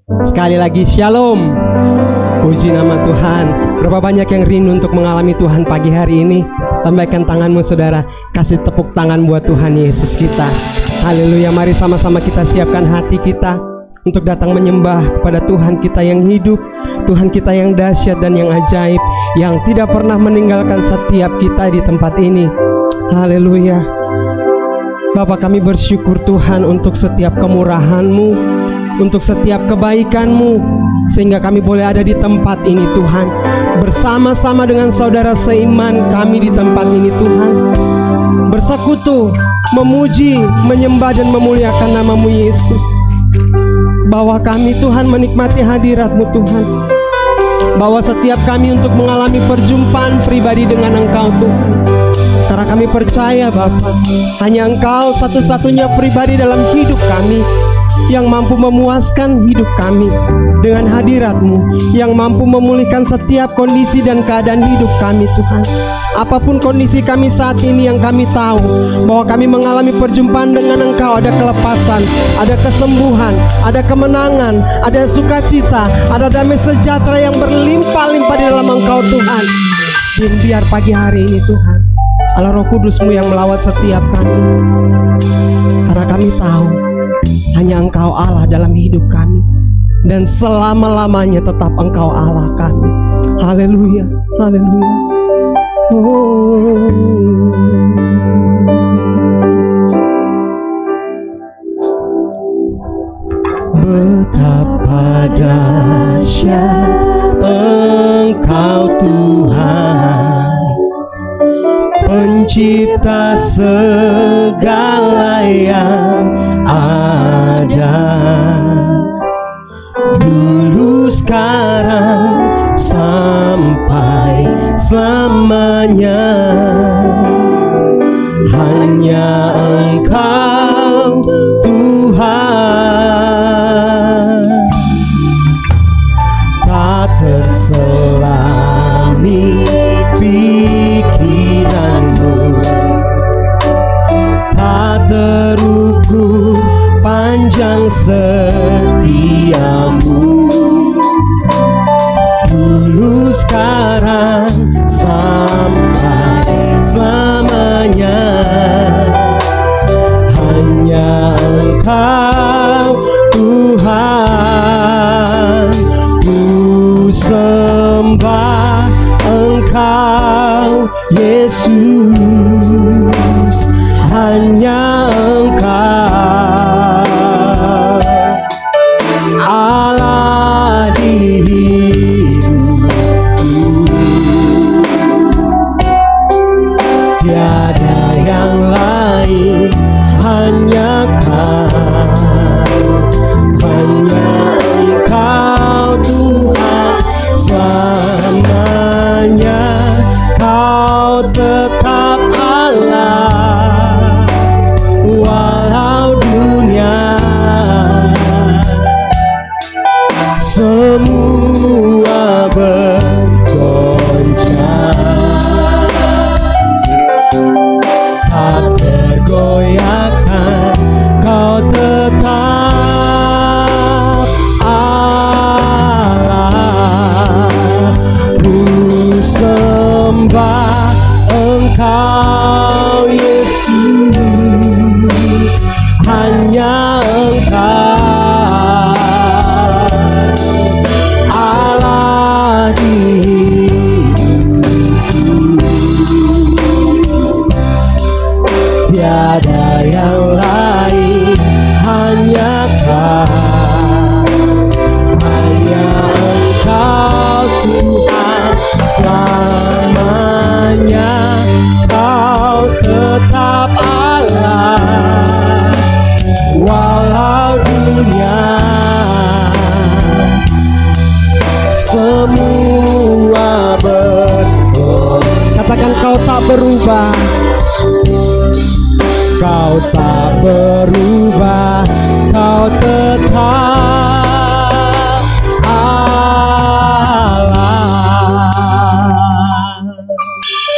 Sekali lagi shalom. Puji nama Tuhan. Berapa banyak yang rindu untuk mengalami Tuhan pagi hari ini? Lambaikan tanganmu saudara, kasih tepuk tangan buat Tuhan Yesus kita. Haleluya. Mari sama-sama kita siapkan hati kita untuk datang menyembah kepada Tuhan kita yang hidup, Tuhan kita yang dahsyat dan yang ajaib, yang tidak pernah meninggalkan setiap kita di tempat ini. Haleluya. Bapa, kami bersyukur Tuhan untuk setiap kemurahan-Mu, untuk setiap kebaikan-Mu, sehingga kami boleh ada di tempat ini Tuhan, bersama-sama dengan saudara seiman kami di tempat ini Tuhan, bersekutu, memuji, menyembah dan memuliakan nama-Mu Yesus. Bahwa kami Tuhan menikmati hadirat-Mu Tuhan, bahwa setiap kami untuk mengalami perjumpaan pribadi dengan Engkau Tuhan. Karena kami percaya Bapa, hanya Engkau satu-satunya pribadi dalam hidup kami yang mampu memuaskan hidup kami dengan hadirat-Mu, yang mampu memulihkan setiap kondisi dan keadaan hidup kami Tuhan. Apapun kondisi kami saat ini, yang kami tahu bahwa kami mengalami perjumpaan dengan Engkau, ada kelepasan, ada kesembuhan, ada kemenangan, ada sukacita, ada damai sejahtera yang berlimpah-limpah di dalam Engkau Tuhan. Dan biar pagi hari ini Tuhan, Allah Roh Kudus-Mu yang melawat setiap kami, karena kami tahu hanya Engkau Allah dalam hidup kami, dan selama-lamanya tetap Engkau Allah kami. Haleluya, haleluya. Betapa dahsyat Engkau Tuhan, pencipta segala yang ada, dulu, sekarang, sampai selamanya. Hanya Engkau Tuhan, tak terselami pikiran-Mu, tak terukur panjang setia-Mu, dulu, sekarang, sampai selamanya. Hanya Engkau Tuhan, ku sembah Engkau Yesus, hanya Engkau Allah di hidupku, tiada yang lain, hanya Kau, hanya Engkau Tuhan selamanya. Kau tetap Allah walau dunia semua bergoncang, tak tergoyahkan. Kau tetap Allah, ku sembah Engkau Yesus, hanya Engkau Allah di hidupku, tiada yang lain, hanya Kau, hanya Engkau Tuhan selamanya. Kau tetap Allah walau dunia semua berubah. Katakan, Kau tak berubah, Kau tak berubah, Kau tetap Allah.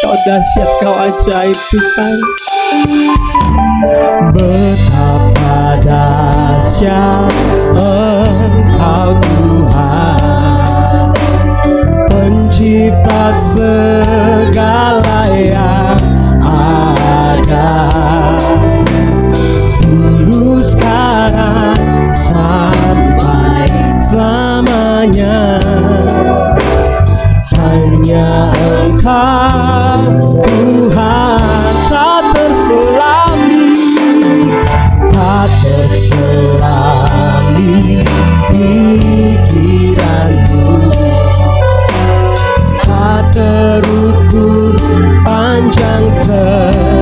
Kau dahsyat, Kau ajaib Tuhan. Betapa dahsyat Engkau Engkau Tuhan, pencipta segala yang ada, dulu sekarang sampai selamanya. Hanya Engkau Tuhan, tak terselami, tak terselami pikiranmu, tak terukur panjang setiamu,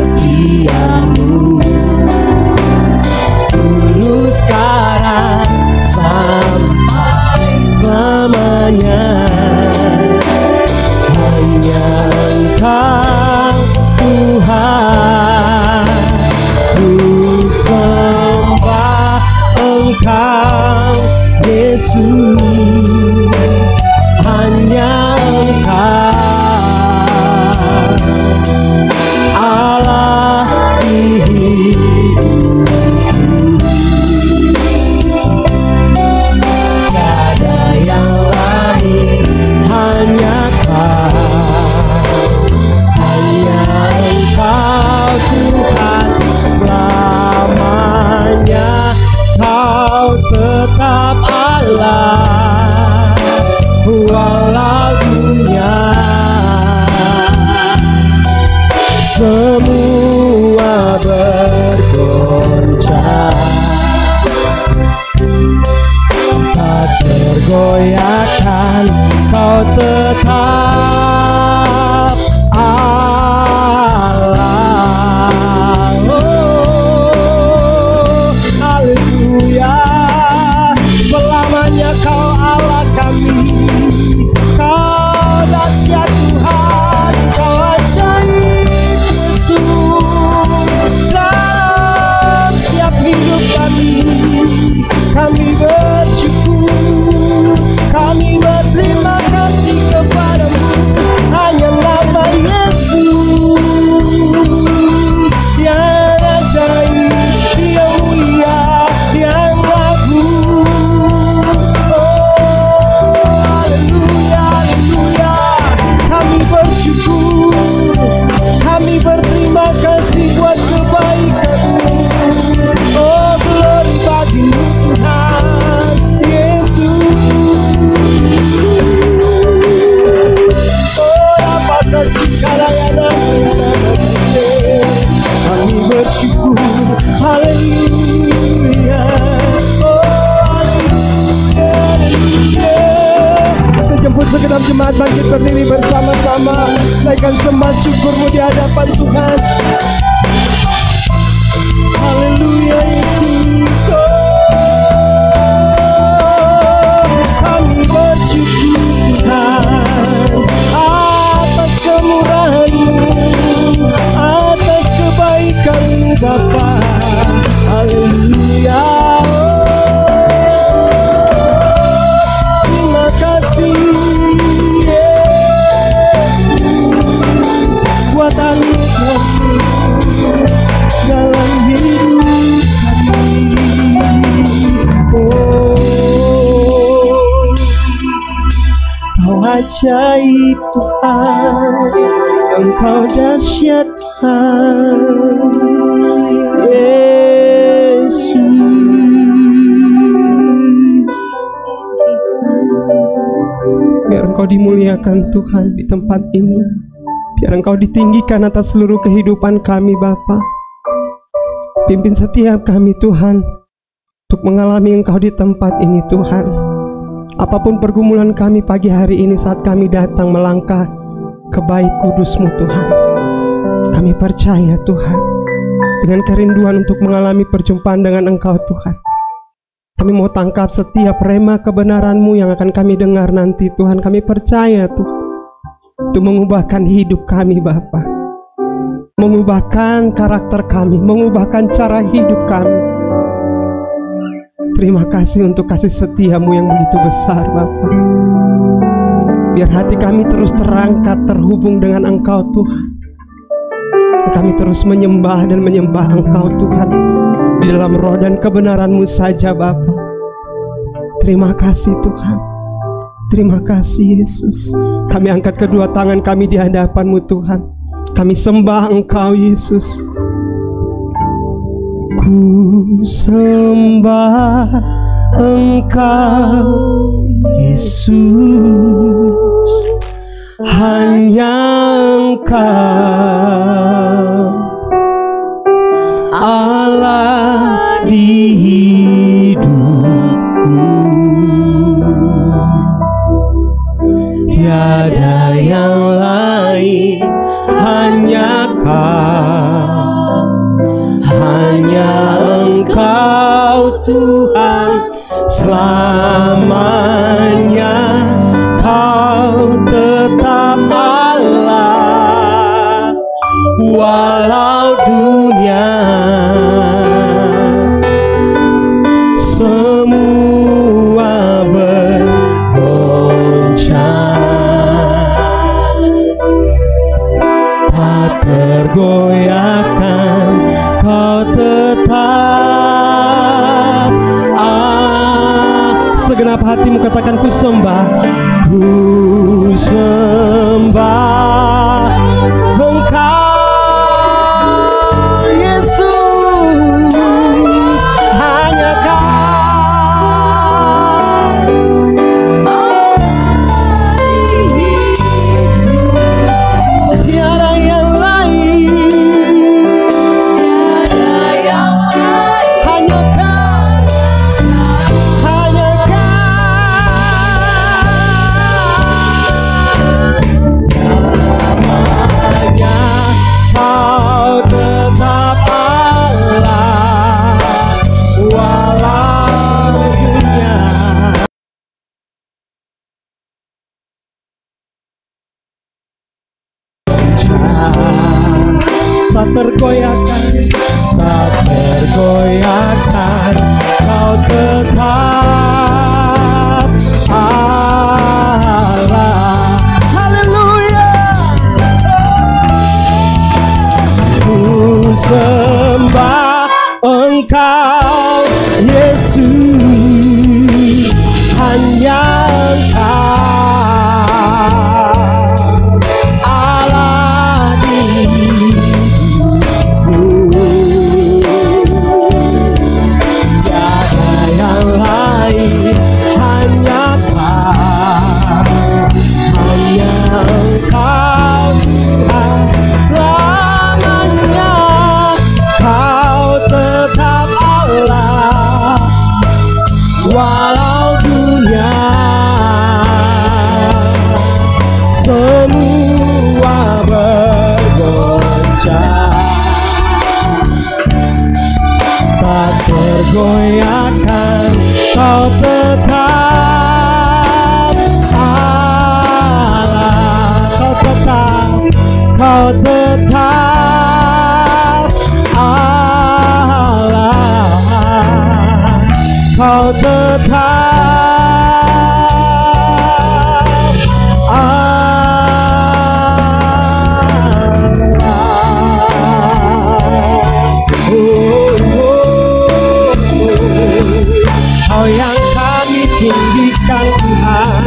dulu sekarang sampai selamanya. Hanya Engkau Tuhan, ku sembah Engkau Yesus, hanya Engkau Allah di hidupku, tiada yang lain, hanya Kau, hanya Engkau Tuhan selamanya. Kau tetap Allah walau dunia semua bergoncang, tak tergoyahkan. Kau tetap Allah. Oh, haleluya. Selamanya Kau Allah kami. Kau dahsyat Tuhan, Kau ajaib Yesus. Dalam setiap hidup kami, kami bersyukur, kami berterima kasih kepadamu. Hanya nama Yesus yang ajaib, yang mulia, yang agung. Oh, haleluya, haleluya. Kami bersyukur, kami berterima kasih buat kebaikan-Mu. Oh, glory bagi-Mu Tuhan Yesus. Oh, apakah segala-galanya kami bersyukur. Haleluya. Oh, haleluya, haleluya. Sejemput segenap jemaat bangkit berdiri bersama-sama, naikkan sembah syukur-Mu di hadapan Tuhan. Haleluya Yesus. Oh, kami bersyukur Tuhan atas kemurahan-Mu, atas kebaikan-Mu Bapa. Haleluya. Terima kasih Yesus buat anugerah-Mu dalam hidup kami. Oh, Kau ajaib Tuhan, Engkau dahsyat Tuhan Yesus. Biar Engkau dimuliakan Tuhan di tempat ini, biar Engkau ditinggikan atas seluruh kehidupan kami Bapa. Pimpin setiap kami Tuhan untuk mengalami Engkau di tempat ini Tuhan. Apapun pergumulan kami pagi hari ini saat kami datang melangkah ke bait kudus-Mu Tuhan, kami percaya Tuhan dengan kerinduan untuk mengalami perjumpaan dengan Engkau Tuhan. Kami mau tangkap setiap rema kebenaran-Mu yang akan kami dengar nanti Tuhan. Kami percaya Tuhan untuk mengubahkan hidup kami Bapa, mengubahkan karakter kami, mengubahkan cara hidup kami. Terima kasih untuk kasih setia-Mu yang begitu besar Bapa. Biar hati kami terus terangkat, terhubung dengan Engkau Tuhan. Kami terus menyembah dan menyembah Engkau Tuhan di dalam roh dan kebenaran-Mu saja Bapa. Terima kasih Tuhan. Terima kasih Yesus. Kami angkat kedua tangan kami di hadapan-Mu Tuhan. Kami sembah Engkau Yesus. Ku sembah Engkau Yesus, hanya Engkau Allah di hidupku. Tiada yang lain, hanya Kau, hanya Engkau Tuhan selamanya. Kau tetap Allah, walau dunia semua bergoncang, tak tergoyahkan. Kau tetap segenap hatimu katakan, ku sembah, ku sembah Engkau Yesus, hanya Kau tiada yang lain, hanya Kau, hanya Kau tetap Allah, walau dunia tak tergoyahkan, tak tergoyahkan. Kau tetap Allah. Haleluya. Ku sembah Engkau Yesus, hanya Engkau Allah di hidupku. Tiada yang lain, hanya Kau, hanya Engkau Tuhan selamanya. Kau tetap Allah, walau dunia semua bergoncang, tak tergoyahkan. Kau tetap Allah, Kau tetap, Kau tetap Allah, Kau tetap Kau yang kami tinggikan Tuhan,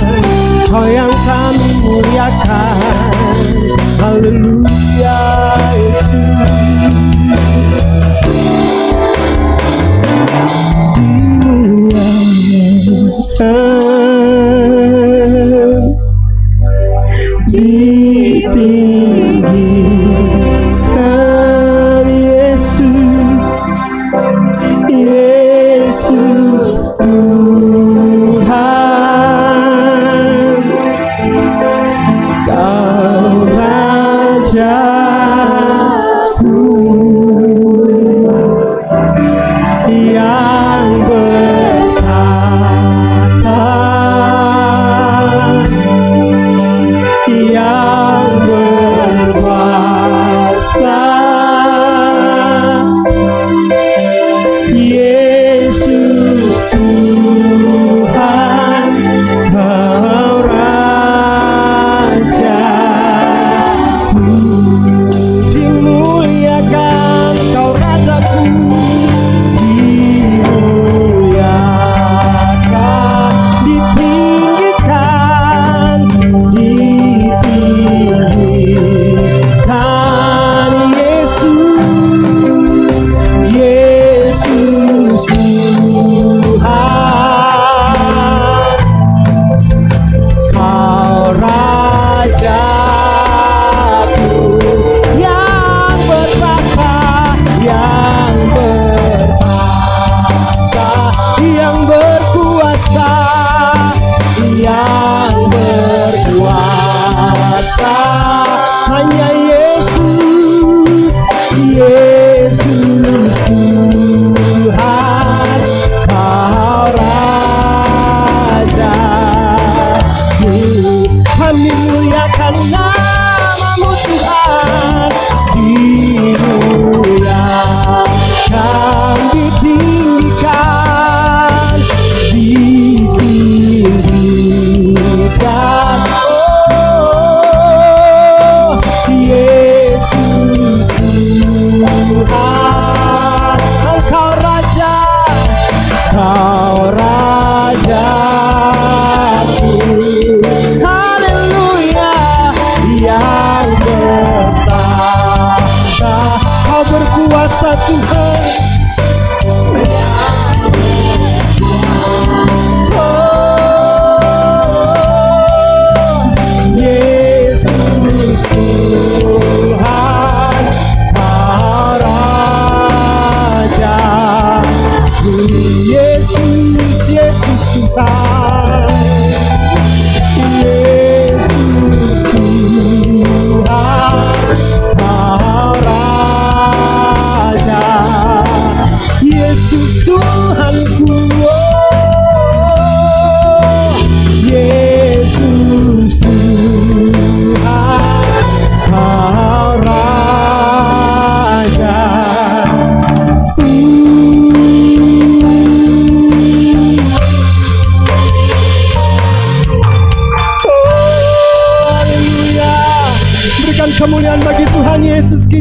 Kau yang kami muliakan. Haleluya Yesus. Ditinggikan Yesus, Yesus Tuhan, Kau Raja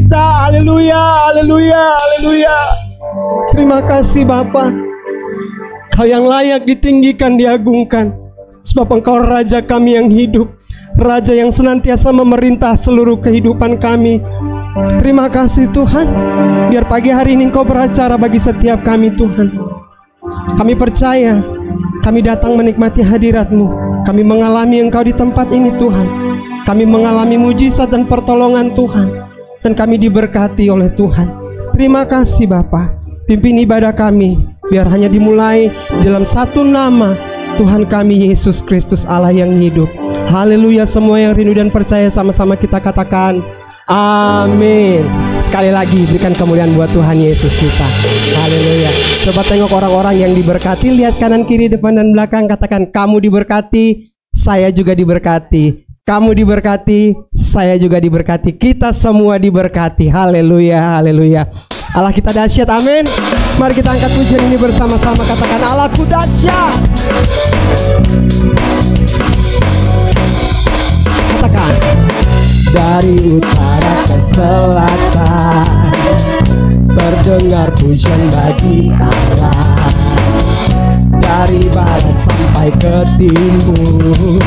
kita. Haleluya, haleluya, haleluya. Terima kasih Bapa. Kau yang layak ditinggikan, diagungkan. Sebab Engkau Raja kami yang hidup, Raja yang senantiasa memerintah seluruh kehidupan kami. Terima kasih Tuhan. Biar pagi hari ini Engkau beracara bagi setiap kami Tuhan. Kami percaya, kami datang menikmati hadirat-Mu. Kami mengalami Engkau di tempat ini Tuhan. Kami mengalami mujizat dan pertolongan Tuhan. Dan kami diberkati oleh Tuhan. Terima kasih Bapa. Pimpin ibadah kami, biar hanya dimulai dalam satu nama, Tuhan kami Yesus Kristus Allah yang hidup. Haleluya. Semua yang rindu dan percaya sama-sama kita katakan amin. Sekali lagi berikan kemuliaan buat Tuhan Yesus kita. Haleluya. Coba tengok orang-orang yang diberkati, lihat kanan kiri depan dan belakang, katakan kamu diberkati, saya juga diberkati. Kamu diberkati, saya juga diberkati. Kita semua diberkati. Haleluya, haleluya. Allah kita dahsyat, amin. Mari kita angkat pujian ini bersama-sama, katakan Allahku dahsyat. Katakan dari utara ke selatan, terdengar pujian bagi Allah. Dari barat sampai ke timur,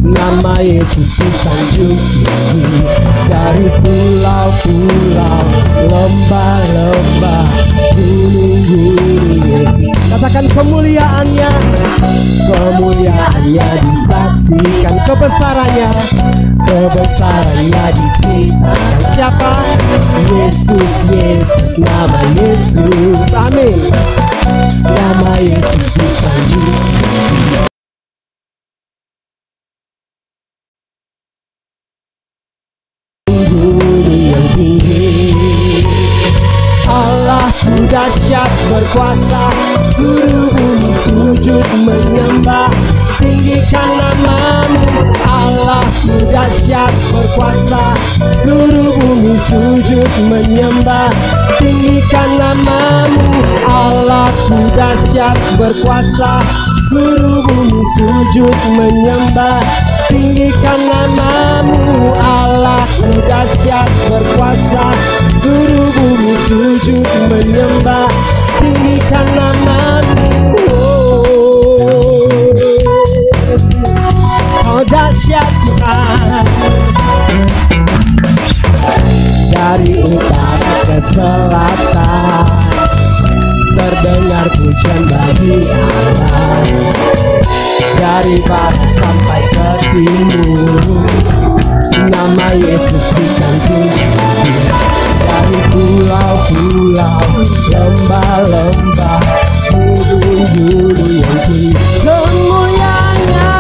nama Yesus disanjung tinggi. Dari pulau-pulau, lembah-lembah, gunung-gunung, katakan kemuliaannya, kemuliaannya disaksikan, kebesarannya, kebesarannya diceritakan. Siapa? Yesus, Yesus, nama Yesus, amin. Nama Yesus disanjung. Allah dahsyat berkuasa, seluruh bumi sujud menyembah, tinggikan namamu. Allah dahsyat berkuasa, seluruh bumi sujud menyembah, tinggikan namamu. Allah dahsyat berkuasa, seluruh bumi sujud menyembah, tinggikan namamu. Allah dahsyat berkuasa, seluruh bumi sujud menyembah, tinggikan namamu. Oh dahsyat Tuhan. Dari utara ke selatan, terdengar pujian bagi Allah. Dari barat sampai ke timur, nama Yesus disanjung tinggi. Dari pulau-pulau, lembah-lembah, gunung-gunung yang tinggi, kemuliaannya,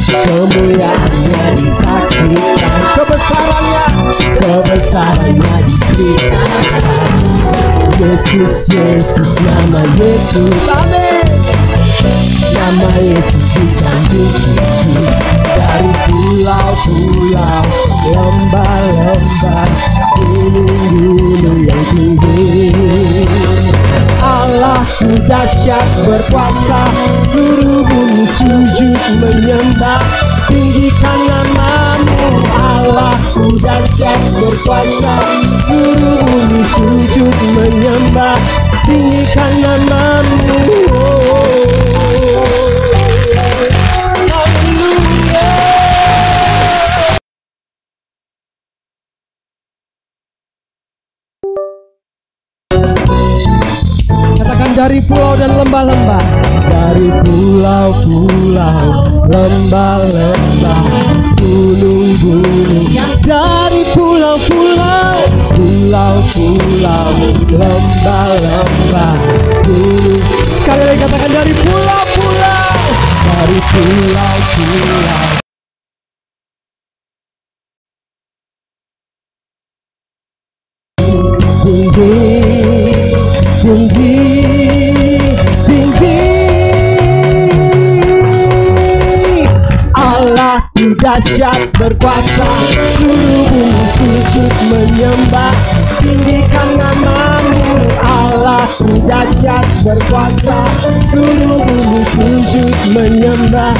kemuliaannya disaksikan, kebesarannya, kebesarannya diceritakan. Yesus, Yesus, nama Yesus, amin. Nama Yesus disanjung tinggi. Dari pulau-pulau, lembah-lembah, gunung-gunung yang tinggi. Allah dahsyat berkuasa, seluruh bumi sujud menyembah, tinggikan namamu. Allah dahsyat berkuasa, seluruh bumi sujud menyembah, tinggikan namamu. Dari pulau dan lembah-lembah, dari pulau-pulau, lembah-lembah, gunung-gunung, dari pulau-pulau, pulau-pulau, lembah-lembah, gunung. Sekali lagi katakan dari pulau-pulau, dari pulau-pulau. Tinggi, tinggi, Allah dahsyat berkuasa, seluruh bumi sujud menyembah, tinggikan namamu. Allah Allahku dahsyat berkuasa, seluruh bumi sujud menyembah.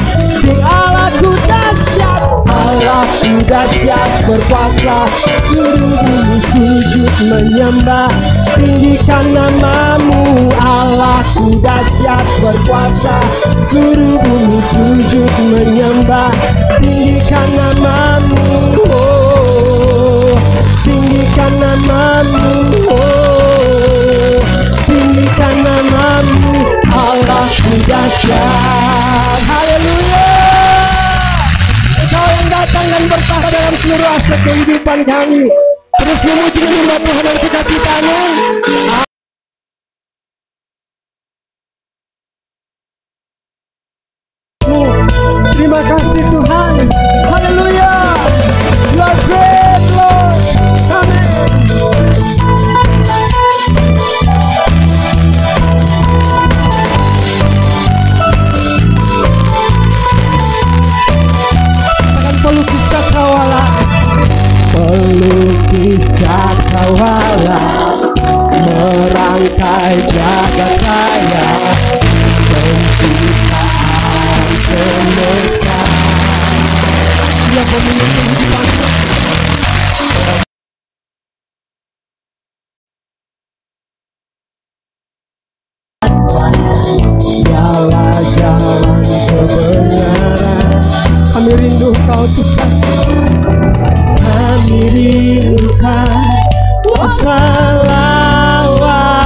Allahku dahsyat, Allahku dahsyat berkuasa, seluruh bumi sujud menyembah. Tinggikan namamu, Allahku dahsyat berkuasa, seluruh bumi sujud menyembah. Tinggikan namamu, oh, tinggikan namamu, oh, tinggikan namamu, Allahku dahsyat. Haleluya. Engkau yang datang dan bertahta dalam seluruh aspek kehidupan kami, terus memuji menyembah Tuhan dan sukacitanya. Terima kasih Tuhan. Haleluya. You are great Lord. Amen. Akan pelukis cakrawala, pelukis cakrawala, merangkai jagat raya, penciptaan semesta. Dia pemilik kehidupan. Dialah jalan kebenaran. Kami rindu Kau Tuhan. Kami rindukan kuasa lawatan-Mu.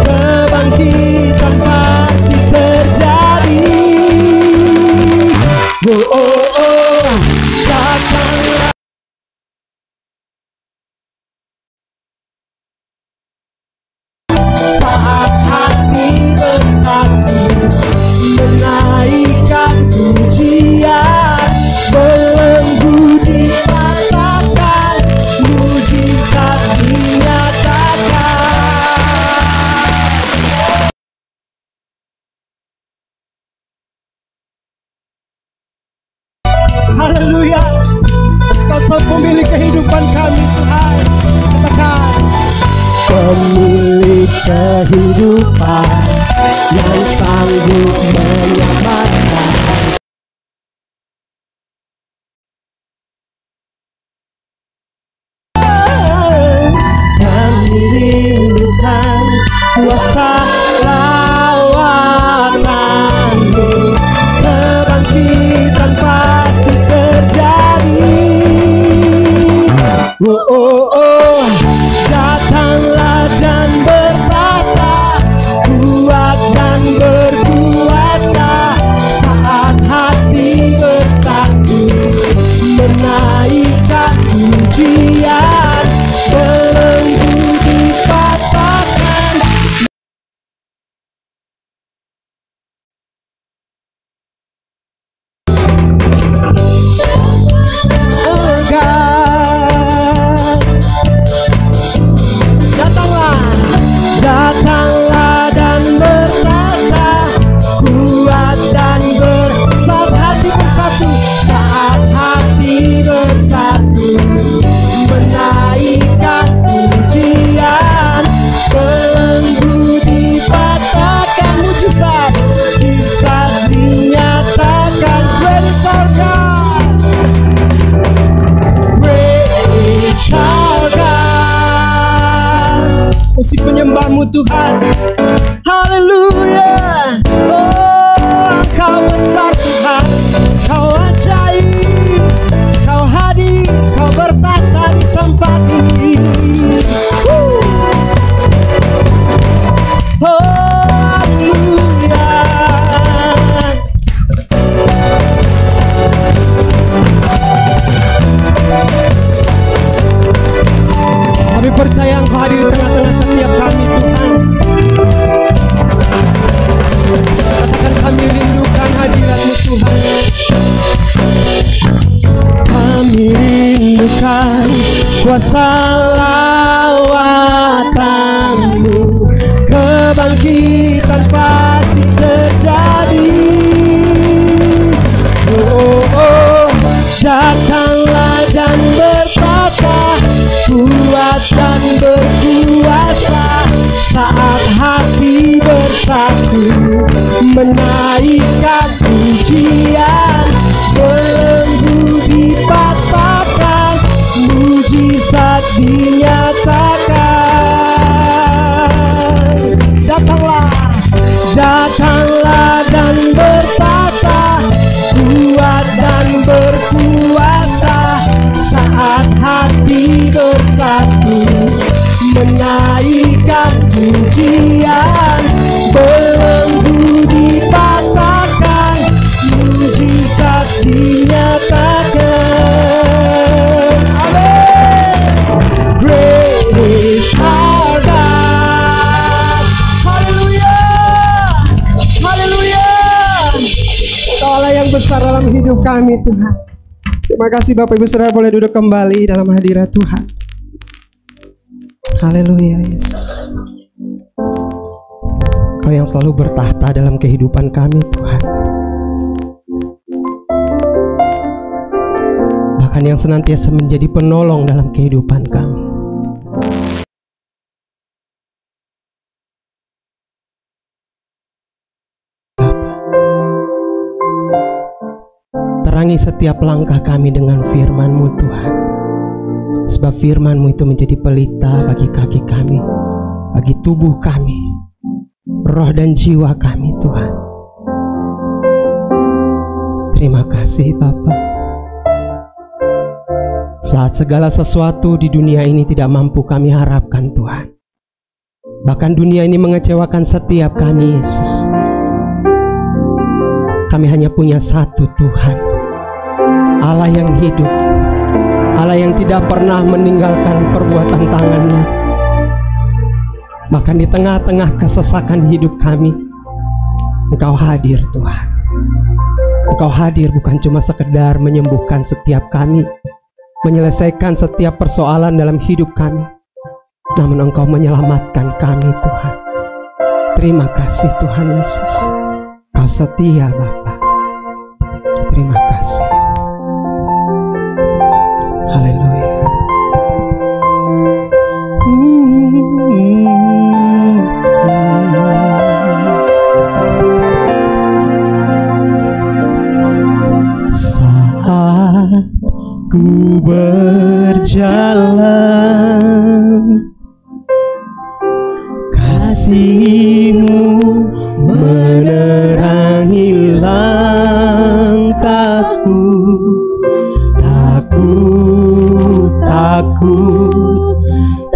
Kebangkitan pasti terjadi. Oh, oh, oh, datanglah. Saat hati bersatu, menaikkan pujian, belenggu dikatakan, mujizat dinyatakan. Haleluya. Kau sang pemilik kehidupan kami Tuhan. Katakan, pemilik kehidupan yang sanggup menyelamatkan. Kami rindukan kuasa lawatan-Mu. Kebangkitan pasti terjadi. Oh, oh, oh, datanglah dan bertata, kuat dan berkuasa. Saat hati bersatu, menaikkan pujian, belenggu dipatahkan. Datanglah dan bertata, kuat dan bersatu, hati bersatu. Saat hati bersatu, menaikkan pujian, belenggu dipatahkan, mujizat, mujizat dinyatakan. Great is our God, great is our God. Musik penyembahmu Tuhan. Haleluya. Oh, Kau besar Tuhan, Kau ajaib, Kau hadir, Kau bertata di tempat ini. Oh, haleluya. Kami percaya Engkau hadir di tengah-tengah setiap kami Tuhan. Katakan, kami rindukan hadirat-Mu Tuhan. Kami rindukan kuasa lawatan-Mu. Kebangkitan pasti terjadi. Oh, oh, oh, datanglah dan bertata, kuat dan berkuasa. menaikkan pujian, belenggu dipatahkan, mujizat dinyatakan. Datanglah dan bertata, kuat dan berkuasa, saat hati bersatu, menaikkan pujian, belenggu dipatahkan, mujizat dinyatakan. Amin. Great is our God. Haleluya, haleluya. Engkau Allah yang besar dalam hidup kami, Tuhan. Terima kasih Bapak Ibu Saudara, boleh duduk kembali dalam hadirat Tuhan. Haleluya Yesus. Kau yang selalu bertahta dalam kehidupan kami, Tuhan. Bahkan yang senantiasa menjadi penolong dalam kehidupan kami. Terangi setiap langkah kami dengan firman-Mu, Tuhan. Sebab firman-Mu itu menjadi pelita bagi kaki kami, bagi tubuh kami, roh dan jiwa kami, Tuhan. Terima kasih Bapa. Saat segala sesuatu di dunia ini tidak mampu kami harapkan, Tuhan. Bahkan dunia ini mengecewakan setiap kami, Yesus. Kami hanya punya satu Tuhan, Allah yang hidup, Allah yang tidak pernah meninggalkan perbuatan tangannya. Bahkan di tengah-tengah kesesakan hidup kami, Engkau hadir, Tuhan. Engkau hadir bukan cuma sekedar menyembuhkan setiap kami, menyelesaikan setiap persoalan dalam hidup kami, namun Engkau menyelamatkan kami, Tuhan. Terima kasih Tuhan Yesus. Kau setia Bapa. Terima kasih. Haleluya. Saat ku berjalan, kasih-Mu menerangi langkahku.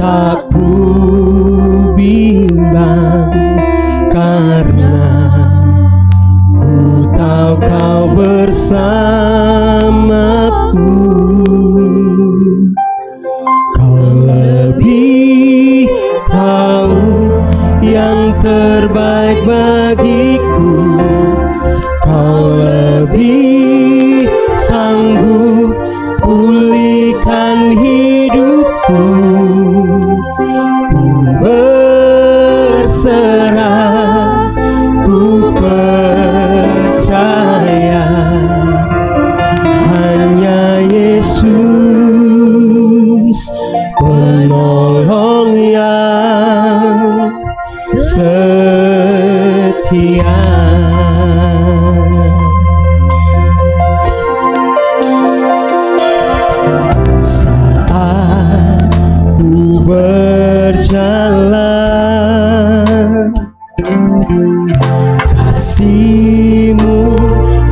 Tak ku bimbang, karena ku tahu Kau bersamaku. Kau lebih tahu yang terbaik bagiku. Kau lebih sanggup pulihkan hidupku. Ku berserah, ku percaya, hanya Yesus penolong yang setia. Berjalan, kasih-Mu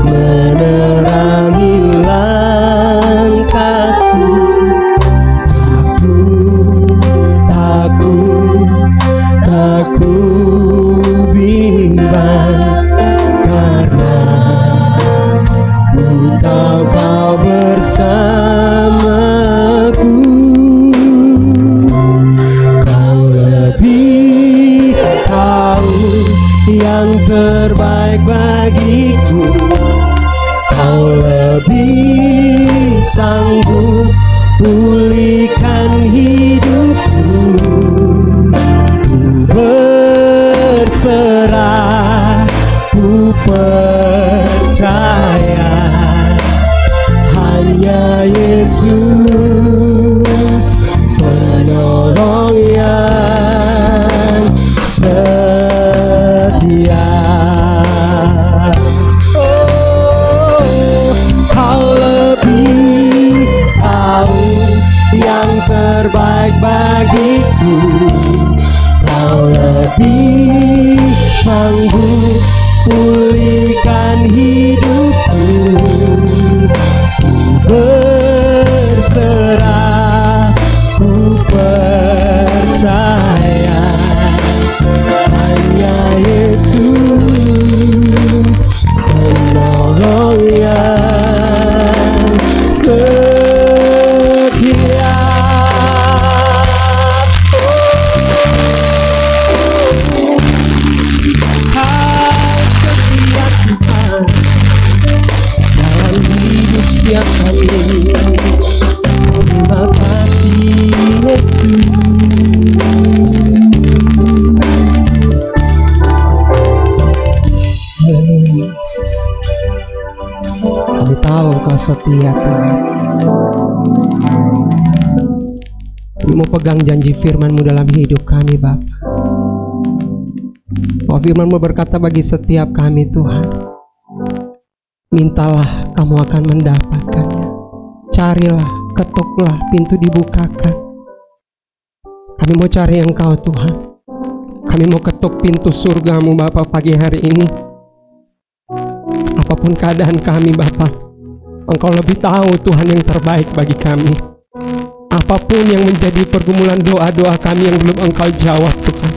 menerangi langkahku. Tak ku bimbang, karena ku tahu Kau bersamaku. Yang terbaik bagiku, Kau lebih sanggup pulihkan hidupku. Ku berserah, ku percaya, hanya Yesus penolong yang setia. pulihkan hidupku. Berserah, ku percaya hanya Yesus penolong yang setia. Setiap kali, terima kasih Yesus. Yesus, kami tahu Kau setia Tuhan. Kami mau pegang janji firman-Mu dalam hidup kami Bapa. Bahwa firman-Mu berkata bagi setiap kami Tuhan, mintalah kamu akan mendapatkannya, carilah, ketuklah, pintu dibukakan. Kami mau cari Engkau Tuhan, kami mau ketuk pintu surga-Mu Bapa pagi hari ini. Apapun keadaan kami Bapa, Engkau lebih tahu Tuhan yang terbaik bagi kami. Apapun yang menjadi pergumulan doa-doa kami yang belum Engkau jawab Tuhan,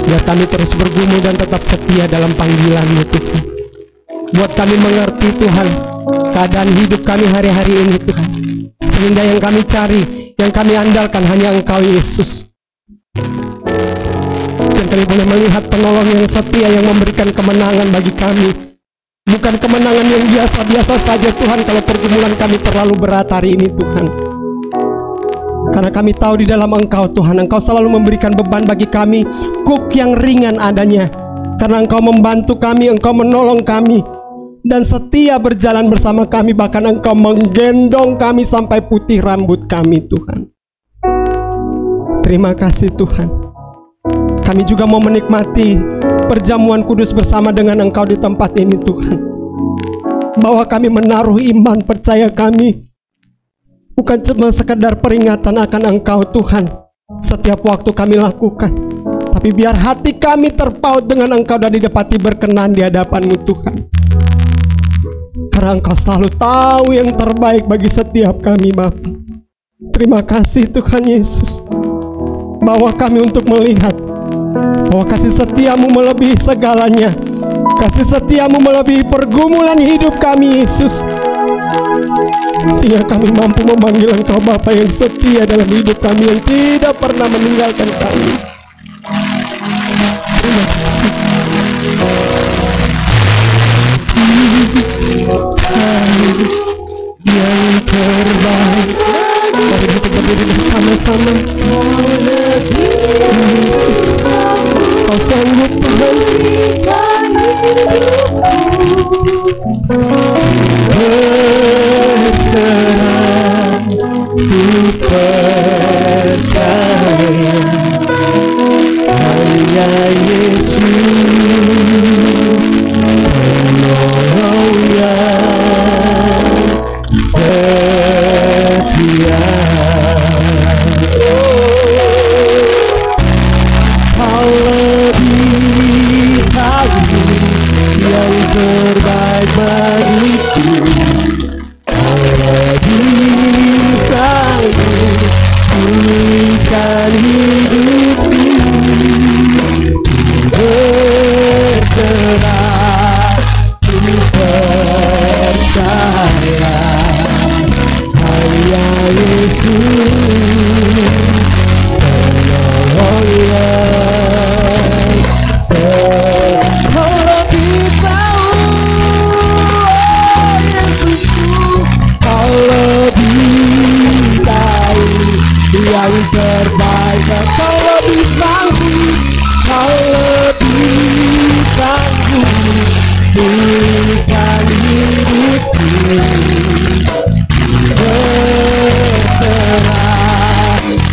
biar kami terus bergumul dan tetap setia dalam panggilan-Mu Tuhan. Buat kami mengerti Tuhan keadaan hidup kami hari-hari ini Tuhan, sehingga yang kami cari, yang kami andalkan hanya Engkau Yesus. Dan kami boleh melihat penolong yang setia yang memberikan kemenangan bagi kami. Bukan kemenangan yang biasa-biasa saja Tuhan kalau pergumulan kami terlalu berat hari ini Tuhan. Karena kami tahu di dalam Engkau Tuhan, Engkau selalu memberikan beban bagi kami, kuk yang ringan adanya. Karena Engkau membantu kami, Engkau menolong kami, dan setia berjalan bersama kami. Bahkan Engkau menggendong kami sampai putih rambut kami Tuhan. Terima kasih Tuhan. Kami juga mau menikmati perjamuan kudus bersama dengan Engkau di tempat ini Tuhan. Bahwa kami menaruh iman percaya kami bukan cuma sekedar peringatan akan Engkau Tuhan setiap waktu kami lakukan, tapi biar hati kami terpaut dengan Engkau dan didapati berkenan di hadapan-Mu Tuhan. Karena Engkau selalu tahu yang terbaik bagi setiap kami Bapa. Terima kasih Tuhan Yesus, bawa kami untuk melihat bahwa kasih setiamu melebihi segalanya. Kasih setiamu melebihi pergumulan hidup kami Yesus, sehingga kami mampu memanggil Engkau Bapa yang setia dalam hidup kami, yang tidak pernah meninggalkan kami. Terima kasih. Yang terbaik. Mari kita berdiri bersama-sama. Yesus, Kau sanggup Tuhan. Berserah, ku percaya hanya Yesus penolong yang setia. Kau lebih tahu yang terbaik bagiku. Kau lebih sanggup pulihkan hidupku. Berserah, ku percaya hanya Yesus penolong yang setia. Kau lebih tahu, oh Yesusku, Kau lebih tahu yang terbaik. Kau lebih sanggup, Kau lebih sanggup pulihkan hidupku. Berserah,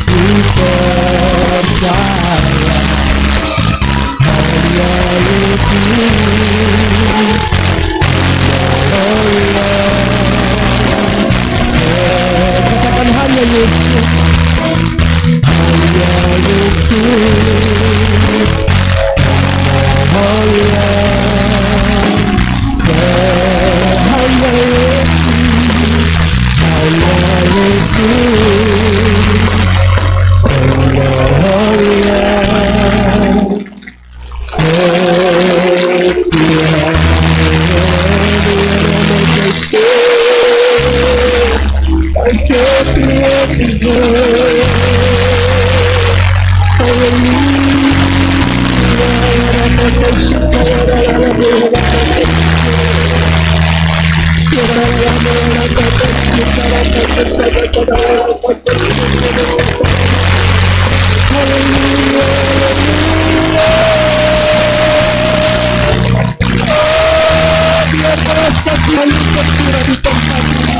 ku percaya hanya Yesus katakan hanya Yesus, hanya Yesus, hanya Biar belas kasihan-Mu tercurah di tempat ini.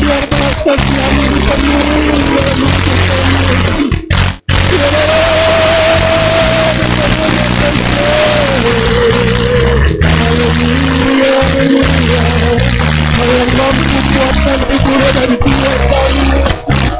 Biar belas kasihan-Mu dipenuhi dalam hidup kami, Yesus. Haleluya, haleluya. Kau yang mampu kuatkan tubuh dan jiwa kami, Yesus.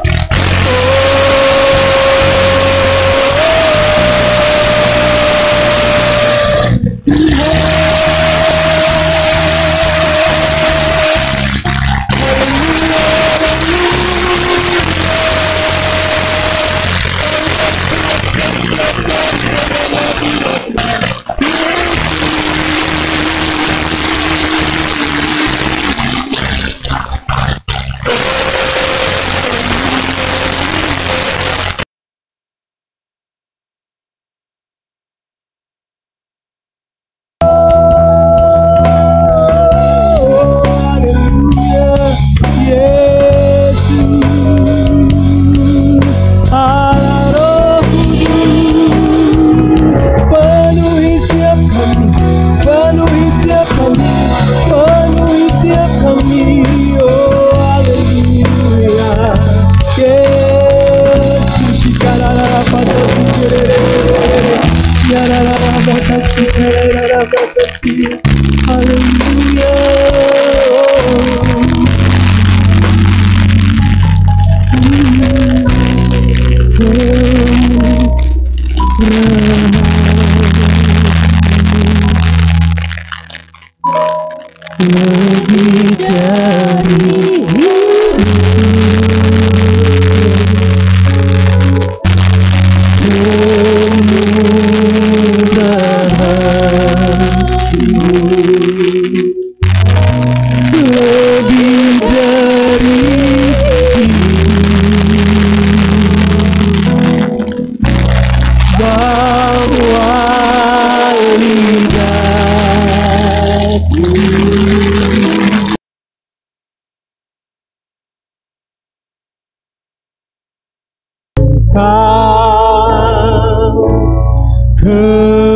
Lebih dari kemurahan-Mu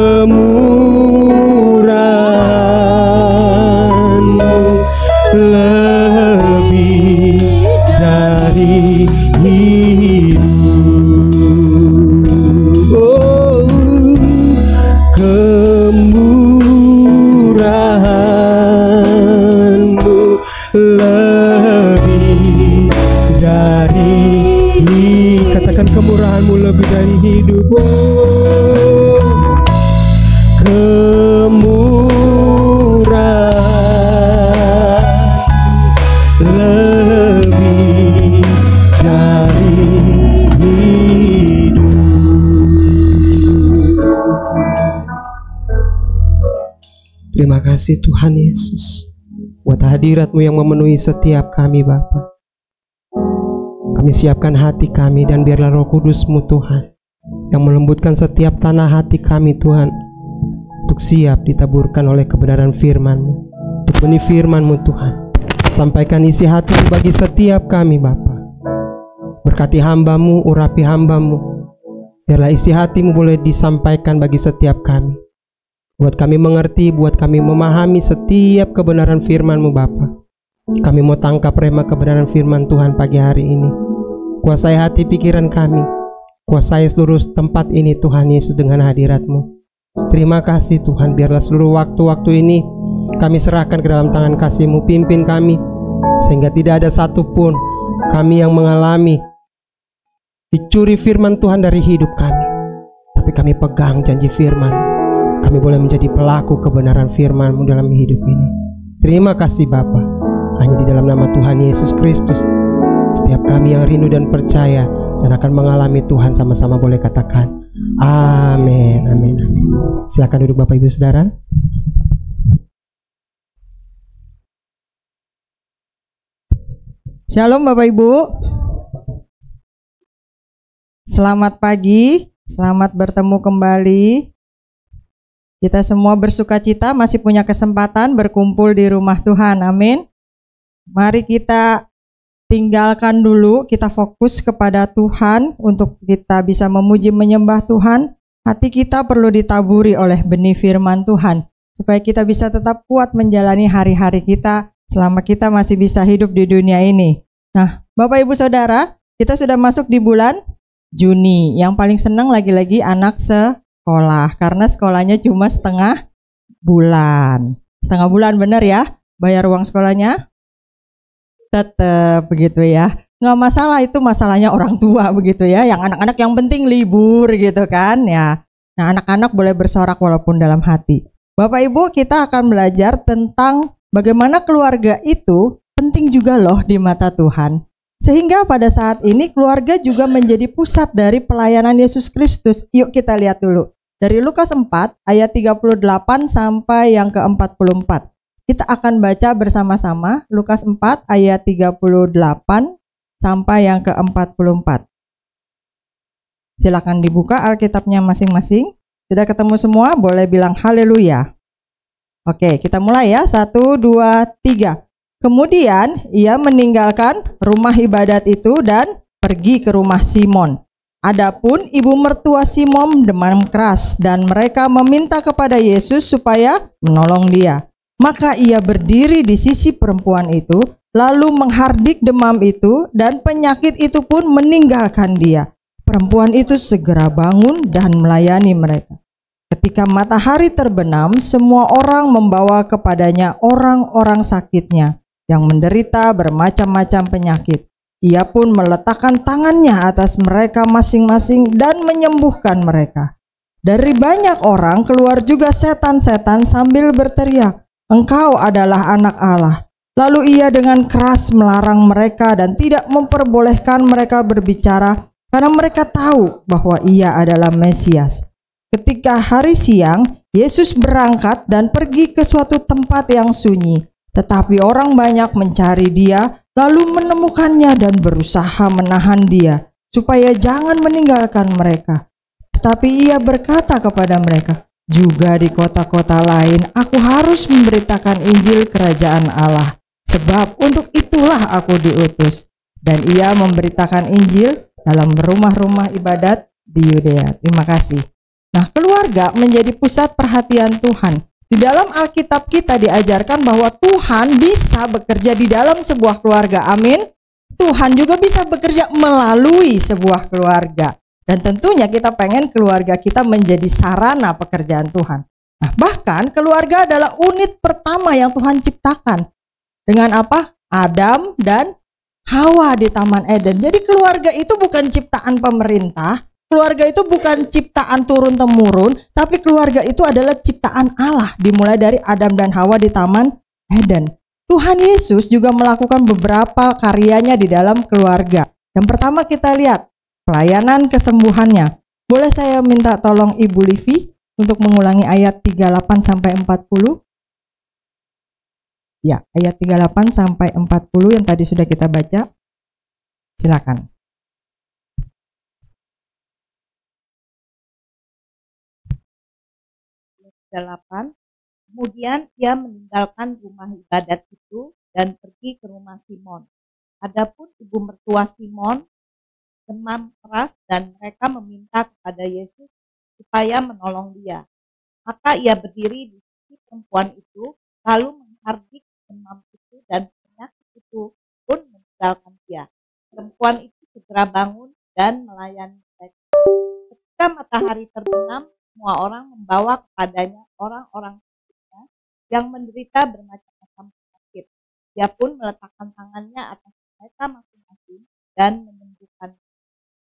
lebih dari hidup. Oh, kemurahan-Mu lebih dari hidup. Katakan kemurahan-Mu lebih dari hidup. Oh, kemurahan lebih dari hidup. Terima kasih Tuhan Yesus buat hadirat-Mu yang memenuhi setiap kami Bapa. Kami siapkan hati kami dan biarlah Roh Kudus-Mu Tuhan yang melembutkan setiap tanah hati kami Tuhan, untuk siap ditaburkan oleh kebenaran firman-Mu, untuk benih firman-Mu Tuhan. Sampaikan isi hati bagi setiap kami Bapa. Berkati hamba-Mu, urapi hamba-Mu. Biarlah isi hati-Mu boleh disampaikan bagi setiap kami, buat kami mengerti, buat kami memahami setiap kebenaran firman-Mu Bapa. Kami mau tangkap rema kebenaran firman Tuhan pagi hari ini. Kuasai hati pikiran kami, kuasai seluruh tempat ini Tuhan Yesus dengan hadirat-Mu. Terima kasih Tuhan, biarlah seluruh waktu-waktu ini kami serahkan ke dalam tangan kasih-Mu. Pimpin kami sehingga tidak ada satupun kami yang mengalami dicuri firman Tuhan dari hidup kami, tapi kami pegang janji firman. Kami boleh menjadi pelaku kebenaran firman-Mu dalam hidup ini. Terima kasih Bapa. Hanya di dalam nama Tuhan Yesus Kristus setiap kami yang rindu dan percaya dan akan mengalami Tuhan sama-sama boleh katakan amin, amin, amin. Silakan duduk Bapak Ibu Saudara. Shalom Bapak Ibu. Selamat pagi, selamat bertemu kembali. Kita semua bersuka cita masih punya kesempatan berkumpul di rumah Tuhan, amin. Mari kita tinggalkan dulu, kita fokus kepada Tuhan untuk kita bisa memuji menyembah Tuhan. Hati kita perlu ditaburi oleh benih firman Tuhan supaya kita bisa tetap kuat menjalani hari-hari kita selama kita masih bisa hidup di dunia ini. Nah, Bapak Ibu Saudara, kita sudah masuk di bulan Juni. Yang paling senang lagi-lagi anak sekolah karena sekolahnya cuma setengah bulan. Setengah bulan benar ya? Bayar uang sekolahnya? Tetap begitu ya. Nggak masalah, itu masalahnya orang tua begitu ya. Yang anak-anak yang penting libur gitu kan ya. Nah, anak-anak boleh bersorak walaupun dalam hati. Bapak Ibu, kita akan belajar tentang bagaimana keluarga itu penting juga loh di mata Tuhan. Sehingga pada saat ini keluarga juga menjadi pusat dari pelayanan Yesus Kristus. Yuk kita lihat dulu. Dari Lukas 4 ayat 38 sampai yang ke-44. Kita akan baca bersama-sama Lukas 4 ayat 38 sampai yang ke-44. Silakan dibuka Alkitabnya masing-masing. Sudah ketemu semua? Boleh bilang haleluya. Oke, kita mulai ya. 1, 2, 3. Kemudian ia meninggalkan rumah ibadat itu dan pergi ke rumah Simon. Adapun ibu mertua Simon demam keras dan mereka meminta kepada Yesus supaya menolong dia. Maka ia berdiri di sisi perempuan itu, lalu menghardik demam itu, dan penyakit itu pun meninggalkan dia. Perempuan itu segera bangun dan melayani mereka. Ketika matahari terbenam, semua orang membawa kepadanya orang-orang sakitnya, yang menderita bermacam-macam penyakit. Ia pun meletakkan tangannya atas mereka masing-masing dan menyembuhkan mereka. Dari banyak orang keluar juga setan-setan sambil berteriak, "Engkau adalah anak Allah." Lalu ia dengan keras melarang mereka dan tidak memperbolehkan mereka berbicara karena mereka tahu bahwa ia adalah Mesias. Ketika hari siang, Yesus berangkat dan pergi ke suatu tempat yang sunyi. Tetapi orang banyak mencari dia, lalu menemukannya dan berusaha menahan dia supaya jangan meninggalkan mereka. Tetapi ia berkata kepada mereka, "Juga di kota-kota lain aku harus memberitakan Injil Kerajaan Allah, sebab untuk itulah aku diutus." Dan ia memberitakan Injil dalam rumah-rumah ibadat di Yudea. Terima kasih. Nah, keluarga menjadi pusat perhatian Tuhan. Di dalam Alkitab kita diajarkan bahwa Tuhan bisa bekerja di dalam sebuah keluarga. Amin. Tuhan juga bisa bekerja melalui sebuah keluarga. Dan tentunya kita pengen keluarga kita menjadi sarana pekerjaan Tuhan. Nah, bahkan keluarga adalah unit pertama yang Tuhan ciptakan. Dengan apa? Adam dan Hawa di Taman Eden. Jadi keluarga itu bukan ciptaan pemerintah. Keluarga itu bukan ciptaan turun-temurun. Tapi keluarga itu adalah ciptaan Allah. Dimulai dari Adam dan Hawa di Taman Eden. Tuhan Yesus juga melakukan beberapa karyanya di dalam keluarga. Yang pertama kita lihat pelayanan kesembuhannya. Boleh saya minta tolong Ibu Livi untuk mengulangi ayat 38 sampai 40? Ya, ayat 38 sampai 40 yang tadi sudah kita baca. Silakan. Kemudian ia meninggalkan rumah ibadat itu dan pergi ke rumah Simon. Adapun ibu mertua Simon demam keras dan mereka meminta kepada Yesus supaya menolong dia. Maka ia berdiri di sisi perempuan itu, lalu menghardik demam itu dan penyakit itu pun meninggalkan dia. Perempuan itu segera bangun dan melayani mereka. Ketika matahari terbenam, semua orang membawa kepadanya orang-orang sakitnya yang menderita bermacam-macam penyakit. Dia pun meletakkan tangannya atas mereka masing-masing dan menyembuhkan.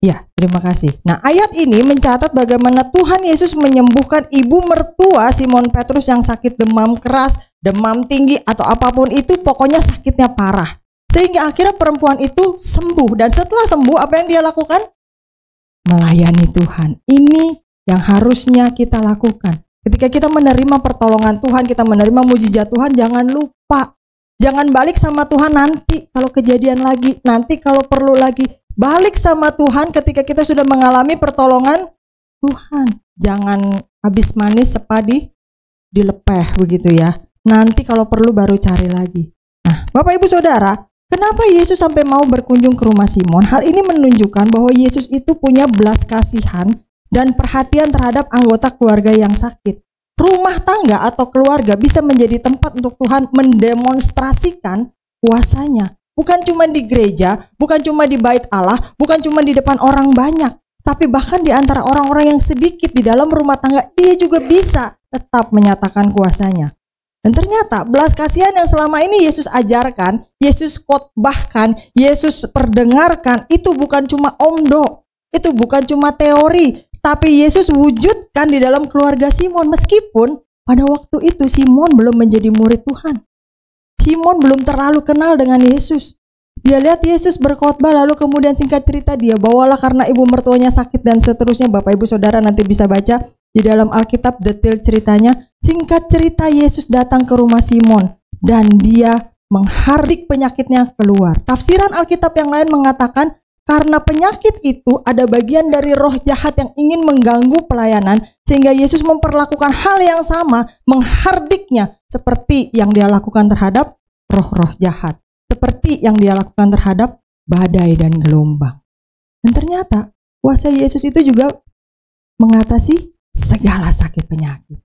Ya, terima kasih. Nah, ayat ini mencatat bagaimana Tuhan Yesus menyembuhkan ibu mertua Simon Petrus yang sakit demam keras, demam tinggi, atau apapun itu, pokoknya sakitnya parah. Sehingga akhirnya perempuan itu sembuh. Dan setelah sembuh, apa yang dia lakukan? Melayani Tuhan. Ini yang harusnya kita lakukan. Ketika kita menerima pertolongan Tuhan, kita menerima mujizat Tuhan, jangan lupa. Jangan balik sama Tuhan nanti kalau kejadian lagi, nanti kalau perlu lagi. Balik sama Tuhan ketika kita sudah mengalami pertolongan Tuhan. Jangan habis manis sepadi dilepeh begitu ya. Nanti kalau perlu baru cari lagi. Nah, Bapak Ibu Saudara, Kenapa Yesus sampai mau berkunjung ke rumah Simon? Hal ini menunjukkan bahwa Yesus itu punya belas kasihan dan perhatian terhadap anggota keluarga yang sakit. Rumah tangga atau keluarga bisa menjadi tempat untuk Tuhan mendemonstrasikan kuasanya. Bukan cuma di gereja, bukan cuma di bait Allah, bukan cuma di depan orang banyak, tapi bahkan di antara orang-orang yang sedikit di dalam rumah tangga, dia juga bisa tetap menyatakan kuasanya. Dan ternyata belas kasihan yang selama ini Yesus ajarkan, Yesus khotbahkan, Yesus perdengarkan, itu bukan cuma omdo, itu bukan cuma teori, tapi Yesus wujudkan di dalam keluarga Simon. Meskipun pada waktu itu Simon belum menjadi murid Tuhan. Simon belum terlalu kenal dengan Yesus. Dia lihat Yesus berkhotbah, lalu kemudian singkat cerita dia bawalah karena ibu mertuanya sakit dan seterusnya. Bapak ibu saudara nanti bisa baca di dalam Alkitab detail ceritanya. Singkat cerita Yesus datang ke rumah Simon dan dia menghardik penyakitnya keluar. Tafsiran Alkitab yang lain mengatakan karena penyakit itu ada bagian dari roh jahat yang ingin mengganggu pelayanan, sehingga Yesus memperlakukan hal yang sama, menghardiknya seperti yang dia lakukan terhadap roh-roh jahat, seperti yang dia lakukan terhadap badai dan gelombang. Dan ternyata kuasa Yesus itu juga mengatasi segala sakit penyakit.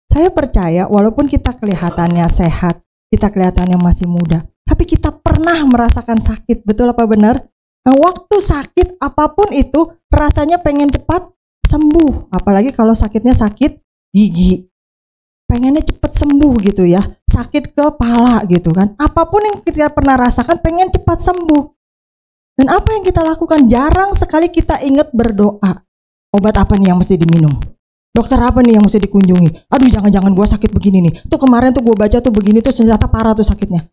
Saya percaya walaupun kita kelihatannya sehat, kita kelihatannya masih muda, tapi kita pernah merasakan sakit, betul apa benar? Nah, waktu sakit apapun itu rasanya pengen cepat sembuh, apalagi kalau sakitnya sakit gigi, pengennya cepat sembuh gitu ya, sakit kepala gitu kan, apapun yang kita pernah rasakan pengen cepat sembuh. Dan apa yang kita lakukan? Jarang sekali kita ingat berdoa. Obat apa nih yang mesti diminum? Dokter apa nih yang mesti dikunjungi? Aduh jangan-jangan gua sakit begini nih, tuh kemarin tuh gua baca tuh begini tuh ternyata parah tuh sakitnya.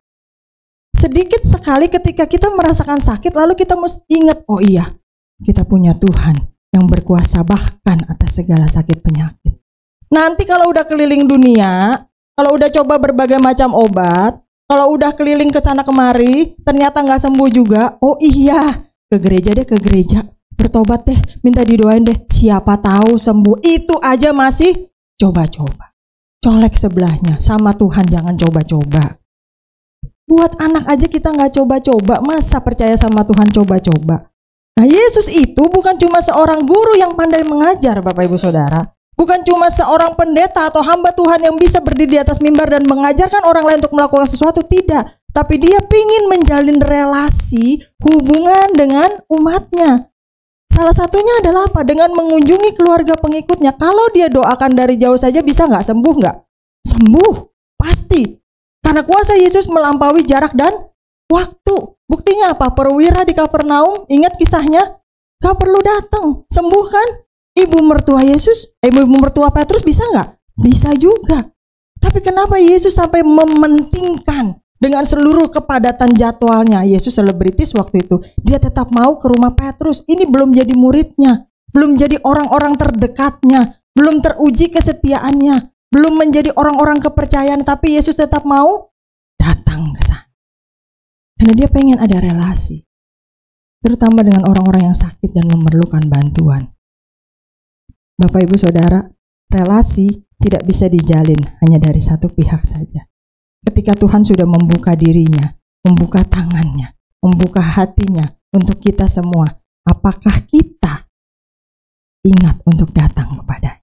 Sedikit sekali ketika kita merasakan sakit, lalu kita mesti ingat, oh iya, kita punya Tuhan yang berkuasa bahkan atas segala sakit penyakit. Nanti kalau udah keliling dunia, kalau udah coba berbagai macam obat, kalau udah keliling ke sana kemari, ternyata nggak sembuh juga, oh iya, ke gereja deh, ke gereja, bertobat deh, minta didoain deh, siapa tahu sembuh. Itu aja masih coba-coba. Colek sebelahnya, sama Tuhan jangan coba-coba. Buat anak aja kita nggak coba-coba, masa percaya sama Tuhan coba-coba? Nah, Yesus itu bukan cuma seorang guru yang pandai mengajar, Bapak Ibu Saudara. Bukan cuma seorang pendeta atau hamba Tuhan yang bisa berdiri di atas mimbar dan mengajarkan orang lain untuk melakukan sesuatu, tidak. Tapi dia ingin menjalin relasi, hubungan dengan umatnya. Salah satunya adalah apa? Dengan mengunjungi keluarga pengikutnya. Kalau dia doakan dari jauh saja bisa nggak sembuh nggak? Sembuh, pasti. Karena kuasa Yesus melampaui jarak dan waktu. Buktinya apa? Perwira di Kapernaum, ingat kisahnya? Gak perlu datang, sembuh kan? Ibu mertua Yesus, ibu mertua Petrus bisa nggak? Bisa juga. Tapi kenapa Yesus sampai mementingkan dengan seluruh kepadatan jadwalnya? Yesus selebritis waktu itu, dia tetap mau ke rumah Petrus. Ini belum jadi muridnya, belum jadi orang-orang terdekatnya, belum teruji kesetiaannya, belum menjadi orang-orang kepercayaan, tapi Yesus tetap mau datang ke sana. Karena dia pengen ada relasi, terutama dengan orang-orang yang sakit dan memerlukan bantuan. Bapak Ibu Saudara, relasi tidak bisa dijalin hanya dari satu pihak saja. Ketika Tuhan sudah membuka dirinya, membuka tangannya, membuka hatinya untuk kita semua, apakah kita ingat untuk datang kepadanya?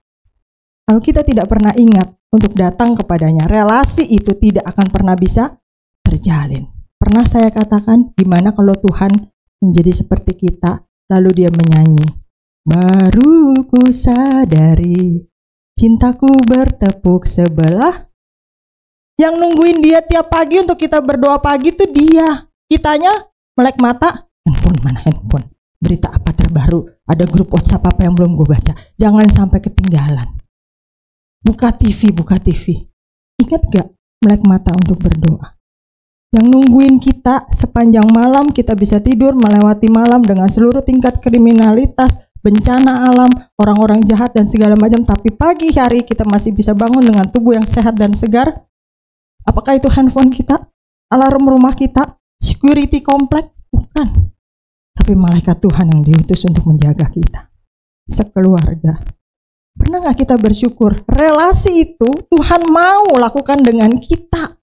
Kalau kita tidak pernah ingat untuk datang kepadanya, relasi itu tidak akan pernah bisa terjalin. Pernah saya katakan, gimana kalau Tuhan menjadi seperti kita, lalu dia menyanyi, baru ku sadari, cintaku bertepuk sebelah. Yang nungguin dia tiap pagi untuk kita berdoa pagi itu dia. Kitanya melek mata, handphone mana handphone, berita apa terbaru, ada grup WhatsApp apa yang belum gue baca, jangan sampai ketinggalan. Buka TV. Ingat gak melek mata untuk berdoa? Yang nungguin kita sepanjang malam, kita bisa tidur melewati malam dengan seluruh tingkat kriminalitas, bencana alam, orang-orang jahat dan segala macam. Tapi pagi hari kita masih bisa bangun dengan tubuh yang sehat dan segar. Apakah itu handphone kita? Alarm rumah kita? Security komplek? Bukan. Tapi malaikat Tuhan yang diutus untuk menjaga kita sekeluarga. Pernah gak kita bersyukur? Relasi itu Tuhan mau lakukan dengan kita.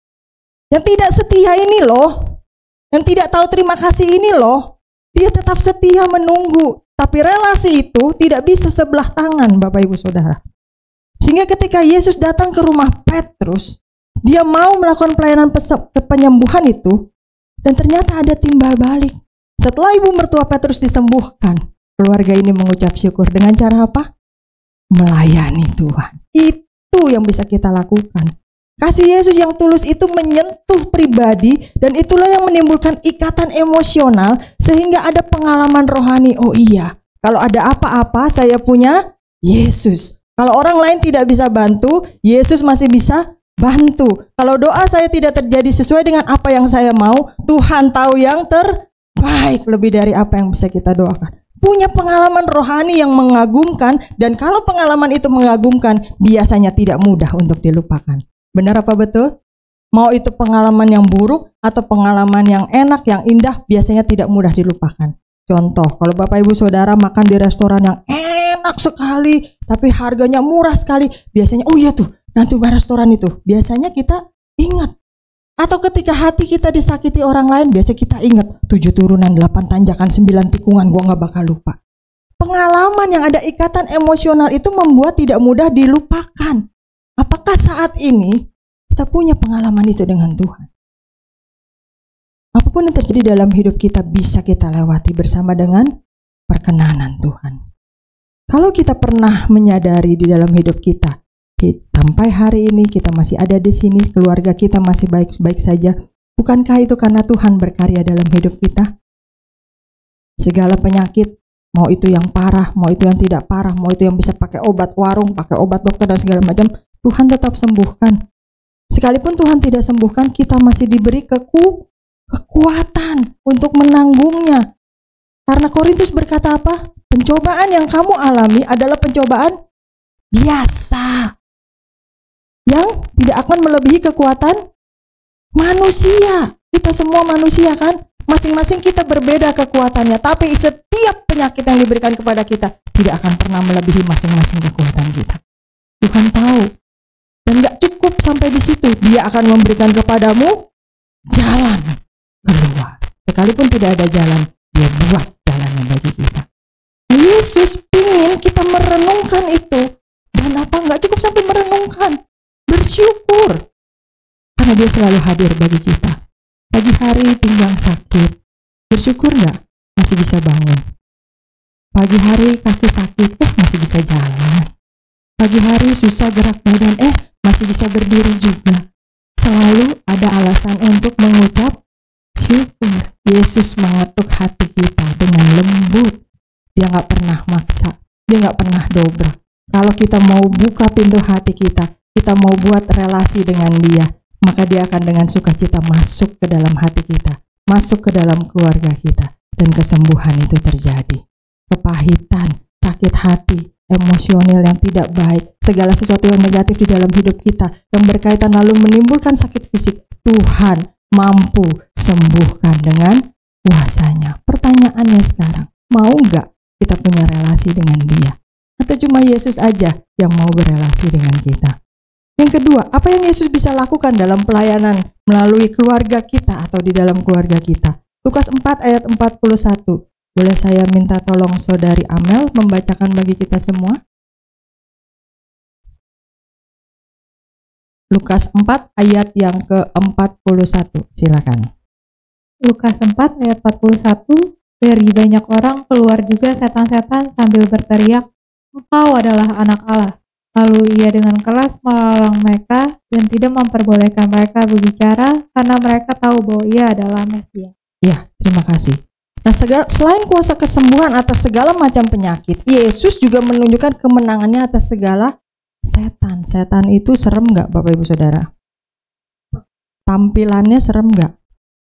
Yang tidak setia ini loh, Yang tidak tahu terima kasih ini loh, dia tetap setia menunggu. Tapi relasi itu tidak bisa sebelah tangan, Bapak Ibu Saudara. Sehingga ketika Yesus datang ke rumah Petrus, dia mau melakukan pelayanan penyembuhan itu, dan ternyata ada timbal balik. Setelah ibu mertua Petrus disembuhkan, keluarga ini mengucap syukur dengan cara apa? Melayani Tuhan. Itu yang bisa kita lakukan. Kasih Yesus yang tulus itu menyentuh pribadi, dan itulah yang menimbulkan ikatan emosional sehingga ada pengalaman rohani. Oh iya, kalau ada apa-apa saya punya Yesus. Kalau orang lain tidak bisa bantu, Yesus masih bisa bantu. Kalau doa saya tidak terjadi sesuai dengan apa yang saya mau, Tuhan tahu yang terbaik lebih dari apa yang bisa kita doakan. Punya pengalaman rohani yang mengagumkan, dan kalau pengalaman itu mengagumkan, biasanya tidak mudah untuk dilupakan. Benar apa betul? Mau itu pengalaman yang buruk atau pengalaman yang enak, yang indah, biasanya tidak mudah dilupakan. Contoh, kalau Bapak Ibu Saudara makan di restoran yang enak sekali, tapi harganya murah sekali, biasanya, oh iya tuh, nanti restoran itu, biasanya kita ingat. Atau ketika hati kita disakiti orang lain, biasanya kita ingat 7 turunan, 8 tanjakan, 9 tikungan, gua gak bakal lupa. Pengalaman yang ada ikatan emosional itu membuat tidak mudah dilupakan. Apakah saat ini kita punya pengalaman itu dengan Tuhan? Apapun yang terjadi dalam hidup kita bisa kita lewati bersama dengan perkenanan Tuhan. Kalau kita pernah menyadari di dalam hidup kita, sampai hari ini kita masih ada di sini, keluarga kita masih baik-baik saja, bukankah itu karena Tuhan berkarya dalam hidup kita? Segala penyakit, mau itu yang parah, mau itu yang tidak parah, mau itu yang bisa pakai obat warung, pakai obat dokter dan segala macam, Tuhan tetap sembuhkan. Sekalipun Tuhan tidak sembuhkan, kita masih diberi kekuatan untuk menanggungnya. Karena Korintus berkata apa? Pencobaan yang kamu alami adalah pencobaan biasa, yang tidak akan melebihi kekuatan manusia. Kita semua manusia kan? Masing-masing kita berbeda kekuatannya, tapi setiap penyakit yang diberikan kepada kita tidak akan pernah melebihi masing-masing kekuatan kita. Tuhan tahu. Dan gak cukup sampai di situ, Dia akan memberikan kepadamu jalan keluar. Sekalipun tidak ada jalan, Dia buat jalannya bagi kita. Nah, Yesus ingin kita merenungkan itu. Dan apa, gak cukup sampai merenungkan, bersyukur. Karena Dia selalu hadir bagi kita. Pagi hari pinggang sakit, bersyukur gak? Masih bisa bangun. Pagi hari kaki sakit, masih bisa jalan. Pagi hari susah gerak badan, masih bisa berdiri juga. Selalu ada alasan untuk mengucap syukur. Yesus mengetuk hati kita dengan lembut. Dia gak pernah maksa, Dia gak pernah dobrak. Kalau kita mau buka pintu hati kita mau buat relasi dengan Dia, maka Dia akan dengan sukacita masuk ke dalam hati kita, masuk ke dalam keluarga kita, dan kesembuhan itu terjadi. Kepahitan, sakit hati, emosional yang tidak baik, segala sesuatu yang negatif di dalam hidup kita yang berkaitan lalu menimbulkan sakit fisik, Tuhan mampu sembuhkan dengan kuasanya. Pertanyaannya sekarang, mau nggak kita punya relasi dengan Dia? Atau cuma Yesus aja yang mau berelasi dengan kita? Yang kedua, apa yang Yesus bisa lakukan dalam pelayanan melalui keluarga kita atau di dalam keluarga kita? Lukas 4 ayat 41. Boleh saya minta tolong Saudari Amel membacakan bagi kita semua? Lukas 4 ayat yang ke-41. Silakan. Lukas 4 ayat 41. Dari banyak orang keluar juga setan-setan sambil berteriak, "Engkau adalah anak Allah." Lalu Ia dengan keras melarang mereka dan tidak memperbolehkan mereka berbicara karena mereka tahu bahwa Ia adalah Mesias. Ya, terima kasih. Nah, selain kuasa kesembuhan atas segala macam penyakit, Yesus juga menunjukkan kemenangannya atas segala setan. Setan itu serem nggak, Bapak Ibu Saudara? Tampilannya serem nggak?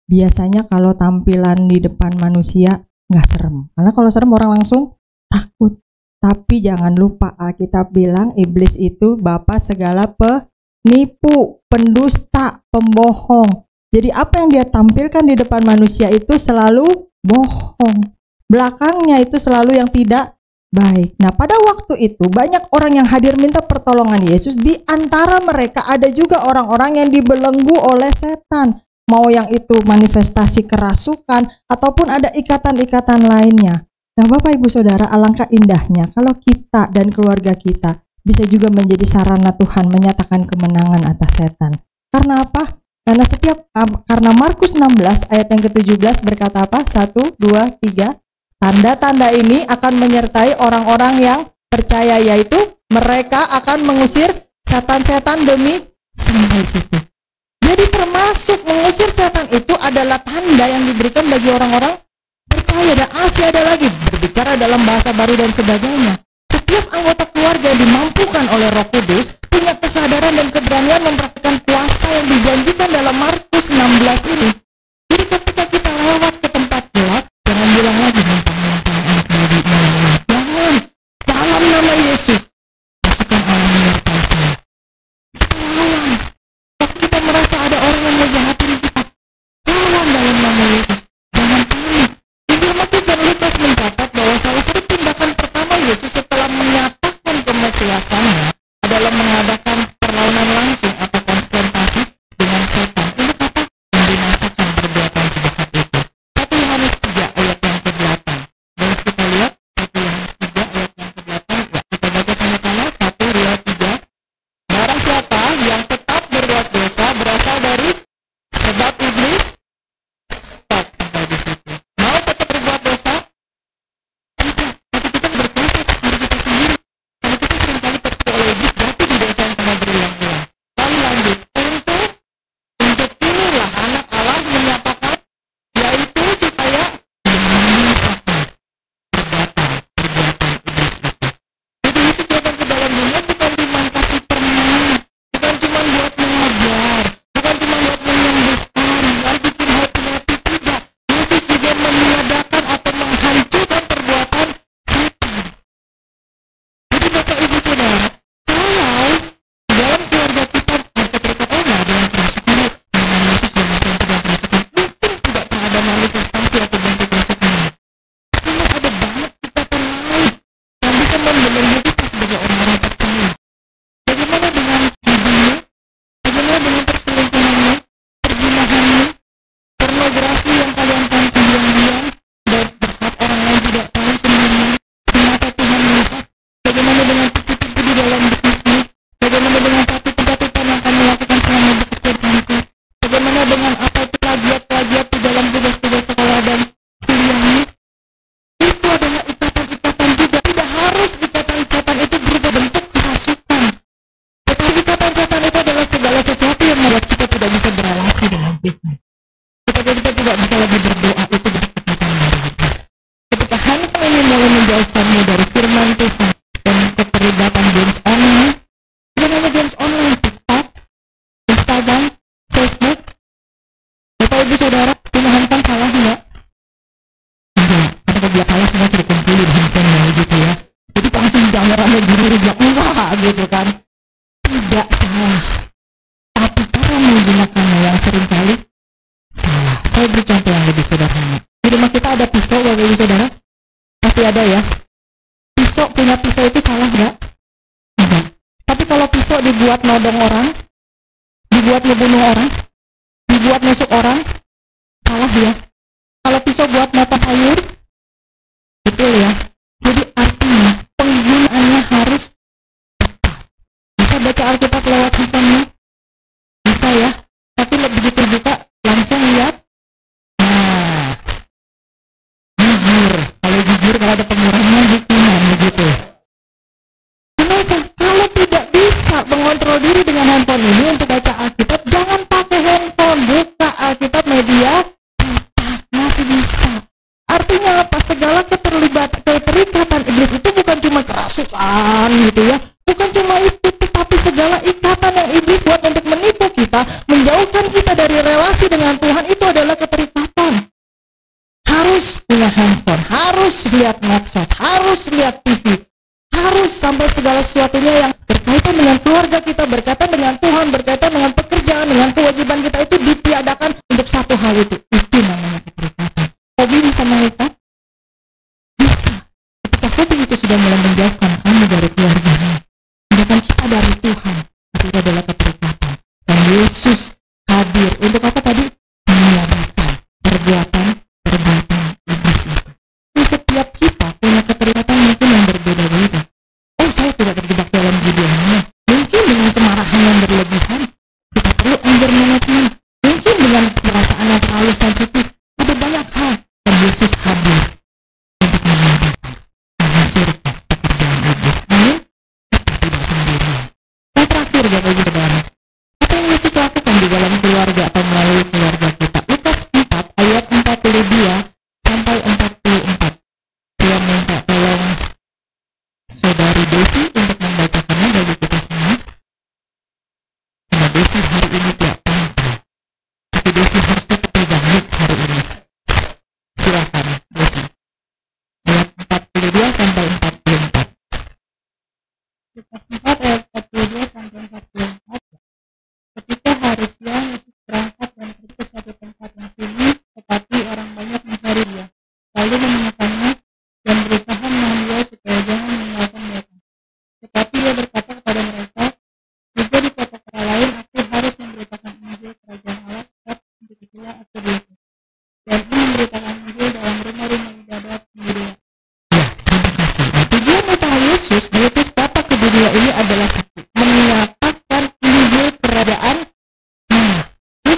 Biasanya kalau tampilan di depan manusia nggak serem. Karena kalau serem orang langsung takut. Tapi jangan lupa Alkitab bilang iblis itu bapa segala penipu, pendusta, pembohong. Jadi apa yang dia tampilkan di depan manusia itu selalu bohong. Belakangnya itu selalu yang tidak baik. Nah, pada waktu itu banyak orang yang hadir minta pertolongan Yesus. Di antara mereka ada juga orang-orang yang dibelenggu oleh setan. mau yang itu manifestasi kerasukan ataupun ada ikatan-ikatan lainnya. Nah, Bapak Ibu Saudara, alangkah indahnya kalau kita dan keluarga kita bisa juga menjadi sarana Tuhan menyatakan kemenangan atas setan. Karena apa? Karena Markus 16 ayat yang ke-17 berkata apa? 1, 2, 3. Tanda-tanda ini akan menyertai orang-orang yang percaya, yaitu mereka akan mengusir setan-setan demi sampai situ. Jadi termasuk mengusir setan itu adalah tanda yang diberikan bagi orang-orang percaya. Dan masih ada lagi berbicara dalam bahasa baru dan sebagainya. Setiap anggota keluarga yang dimampukan oleh Roh Kudus punya kesadaran dan keberanian mempraktikkan kuasa yang dijanjikan dalam Markus 16 ini. Jadi ketika kita lewat ke tempat gelap, jangan bilang lagi mentang-mentang anak babi. Jangan. Dalam nama Yesus, pasukan Allah menyertai saya. Kita lawan. Kalau kita merasa ada orang yang ngejahatin kita, lawan dalam nama Yesus. Jangan panik. Injil Matius dan Lukas mencatat bahwa salah satu tindakan pertama Yesus setelah menyatakan kemesiasannya adalah mengadakan perlawanan langsung atau konfrontasi dengan setan. Untuk apa? Membinasakan perbuatan sejahat itu. 1 Yohanes 3 ayat yang ke-8. Boleh kita lihat 1 Yohanes 3 ayat yang ke-8. Ya, kita baca sama-sama. 1, 2, 3. Barang siapa yang tetap berbuat dosa berasal dari sebab iblis. Stop sampai di situ. Mau tetap berbuat dosa? Tidak. Tapi kita berkuasa atas diri kita sendiri. Karena kita seringkali tertipu oleh iblis, jatuh di dosa yang sama berulang-ulang. Lalu lanjut. Untuk inilah anak Allah menyatakan, yaitu supaya membinasakan perbuatan iblis itu. Jadi Yesus datang ke dalam dunia bukan cuma kasih permen, bukan cuma buat mengajar, bukan cuma buat menyembuhkan, dan bikin hati-hati, tidak. Yesus juga meniadakan atau menghancurkan perbuatan setan. Jadi Bapak Ibu Saudara, kalau di dalam keluarga kita ada keterikatan ada yang kerasukan, nama Yesus jangan pernah tidak kerasukan, mungkin tidak pernah ada manifestasi atau bentuk kerasukan. Tapi masih ada banyak ikatan lain yang bisa membelenggu kita sebagai orang-orang percaya. Bagaimana dengan hidupnya? Bagaimana dengan perselingkuhannya, perzinahannya, pornografi yang kalian tonton diam-diam dan berharap orang lain tidak tahu sebenarnya di mata Tuhan melihat? Bagaimana dengan tipu-tipu di dalam bisnismu? Bagaimana dengan tatipan yang kamu lakukan selama bekerja di kantor? Bagaimana dengan apa itu plagiat-plagiat di dalam tugas-tugas sekolah dan kuliahmu? Itu adalah ikatan-ikatan juga. Tidak harus ikatan-ikatan itu berupa bentuk kerasukan. Tetapi ikatan setan itu adalah segala sesuatu yang membuat kita tidak bisa berelasi dengan Tuhan. Ketika kita tidak bisa lagi berdoa, itu bentuk ikatan dari iblis. Ketika handphone ini mulai menjauhkanmu dari firman Tuhan dan keterlibatan games online, bukan hanya games online, TikTok, Instagram, Facebook. Bapak Ibu Saudara, punya handphone salah enggak? Enggak, karena kalau salah semua sudah kumpulin handphone-nya gitu ya. Jadi langsung jangan rame diri bilang enggak gitu kan. Tidak salah. Tapi cara menggunakannya yang seringkali salah. Saya beri contoh yang lebih sederhana. Di rumah kita ada pisau, Bapak Ibu Saudara? Pasti ada ya. Punya pisau itu salah enggak? Enggak. Tapi kalau pisau dibuat nodong orang, dibuat ngebunuh orang, dibuat nusuk orang, salah ya. Kalau pisau buat mata sayur, betul ya. Jadi artinya penggunaannya harus tepat. Bisa baca Alkitab lewat handphone-nya? Bisa ya. Tapi begitu buka langsung lihat. Nah, jujur. Kalau ada pengurangan hukuman begitu. Kenapa? Kalau tidak bisa mengontrol diri dengan handphone ini untuk baca Alkitab, jangan pakai handphone. Buka Alkitab media cetak, masih bisa. Artinya apa? Segala keterikatan iblis itu bukan cuma kerasukan gitu ya. Bukan cuma itu, tetapi segala ikatan yang iblis buat untuk menipu kita, menjauhkan kita dari relasi dengan Tuhan, itu adalah keterikatan. Harus punya handphone, harus lihat medsos, harus lihat TV, harus sampai segala sesuatunya yang berkaitan dengan keluarga kita, berkaitan dengan Tuhan, berkaitan dengan pekerjaan, dengan kewajiban kita itu ditiadakan untuk satu hal itu. Itu namanya keterikatan. Hobi bisa mengikat? Bisa. Ketika hobi itu sudah mulai menjauhkan kamu dari keluarganya, menjauhkan kita dari Tuhan, itu adalah keterikatan. Dan Yesus hadir untuk apa tadi?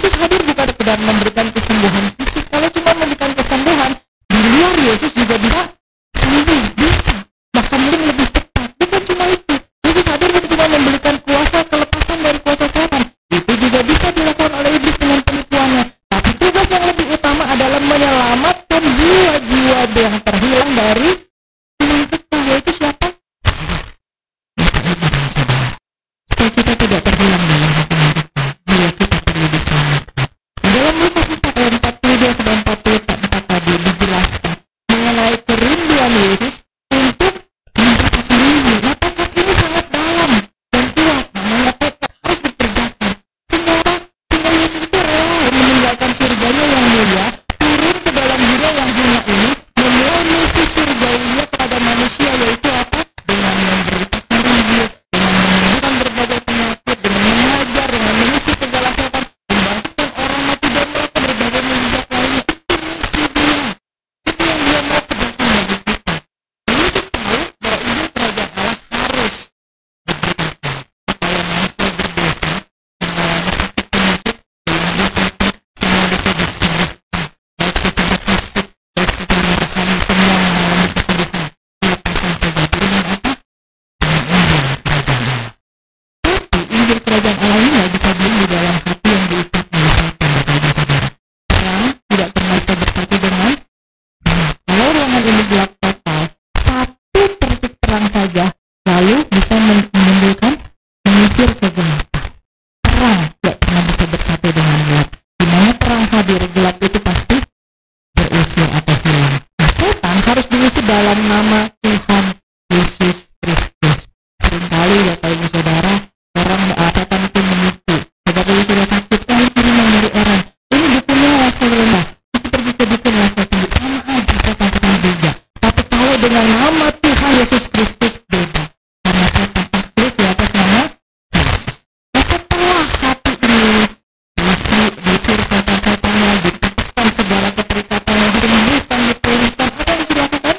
Yesus hadir bukan sekedar memberikan kesembuhan fisik. Kalau cuma memberikan kesembuhan, di luar Yesus juga bisa sembuh, bisa. Bahkan mungkin lebih cepat. Bukan cuma itu. Yesus hadir bukan cuma memberikan kuasa kelepasan dari kuasa setan. Itu juga bisa dilakukan oleh iblis dengan penipuannya. Tapi tugas yang lebih utama adalah menyelamatkan jiwa-jiwa yang terhilang dari hilang kekal. Yaitu siapa? Supaya kita tidak terhilang dalam hilang kekal, jiwa kita perlu diselamatkan. Dalam Lukas 4 ayat 42 sampai 44 tadi dijelaskan mengenai kerinduan Yesus untuk memberitakan Injil. Nah, tekad ini sangat dalam dan kuat. Namanya tekad harus dikerjakan. Sehingga Yesus itu rela meninggalkan surganya yang mulia, turun ke dalam dunia yang hina ini, memulai misi surgawinya kepada manusia, yaitu apa? Dengan memberitakan Injil, dengan menyembuhkan berbagai penyakit, dengan mengajar, dengan mengisi segala setan, membangkitkan orang mati dan melakukan berbagai mujizat lainnya. Itu misi dia. Itu yang dia mau kerjakan bagi kita. Yesus tahu bahwa Injil kerajaan Allah harus diberitakan supaya manusia berdosa, mengalami sakit penyakit, ilmu sakit, semua bisa disembuhkan, baik secara fisik, baik secara rohani, semua mengalami kesembuhan. Lepasan saja dengan apa? Dengan Injil kerajaan Allah. Tapi Injil kerajaan Allah ini nggak bisa diem di dalam hati yang diikat oleh setan, Bapak Ibu Saudara. Terang tidak pernah bisa bersatu dengan kalau ruangan ini gelap total, satu titik terang saja lalu bisa menimbulkan mengusir kegelapan. Terang tidak pernah bisa bersatu dengan gelap. Di mana terang hadir, gelap itu pasti berusir atau hilang. Nah, setan harus diusir dalam nama Tuhan Yesus Kristus. Seringkali Bapak Ibu Saudara, orang setan itu menipu. Bapak Ibu sudah sakit, ini kiriman dari orang. Ini dukunnya level rendah, mesti pergi ke dukun level tinggi. Sama aja setan juga. Tapi kalau dengan nama Tuhan Yesus Kristus beda. Karena setan takluk di atas nama Yesus. Nah, setelah hati ini diusir setan-setannya, diputuskan segala keterikatannya, disembuhkan, dipulihkan, apa yang harus dilakukan?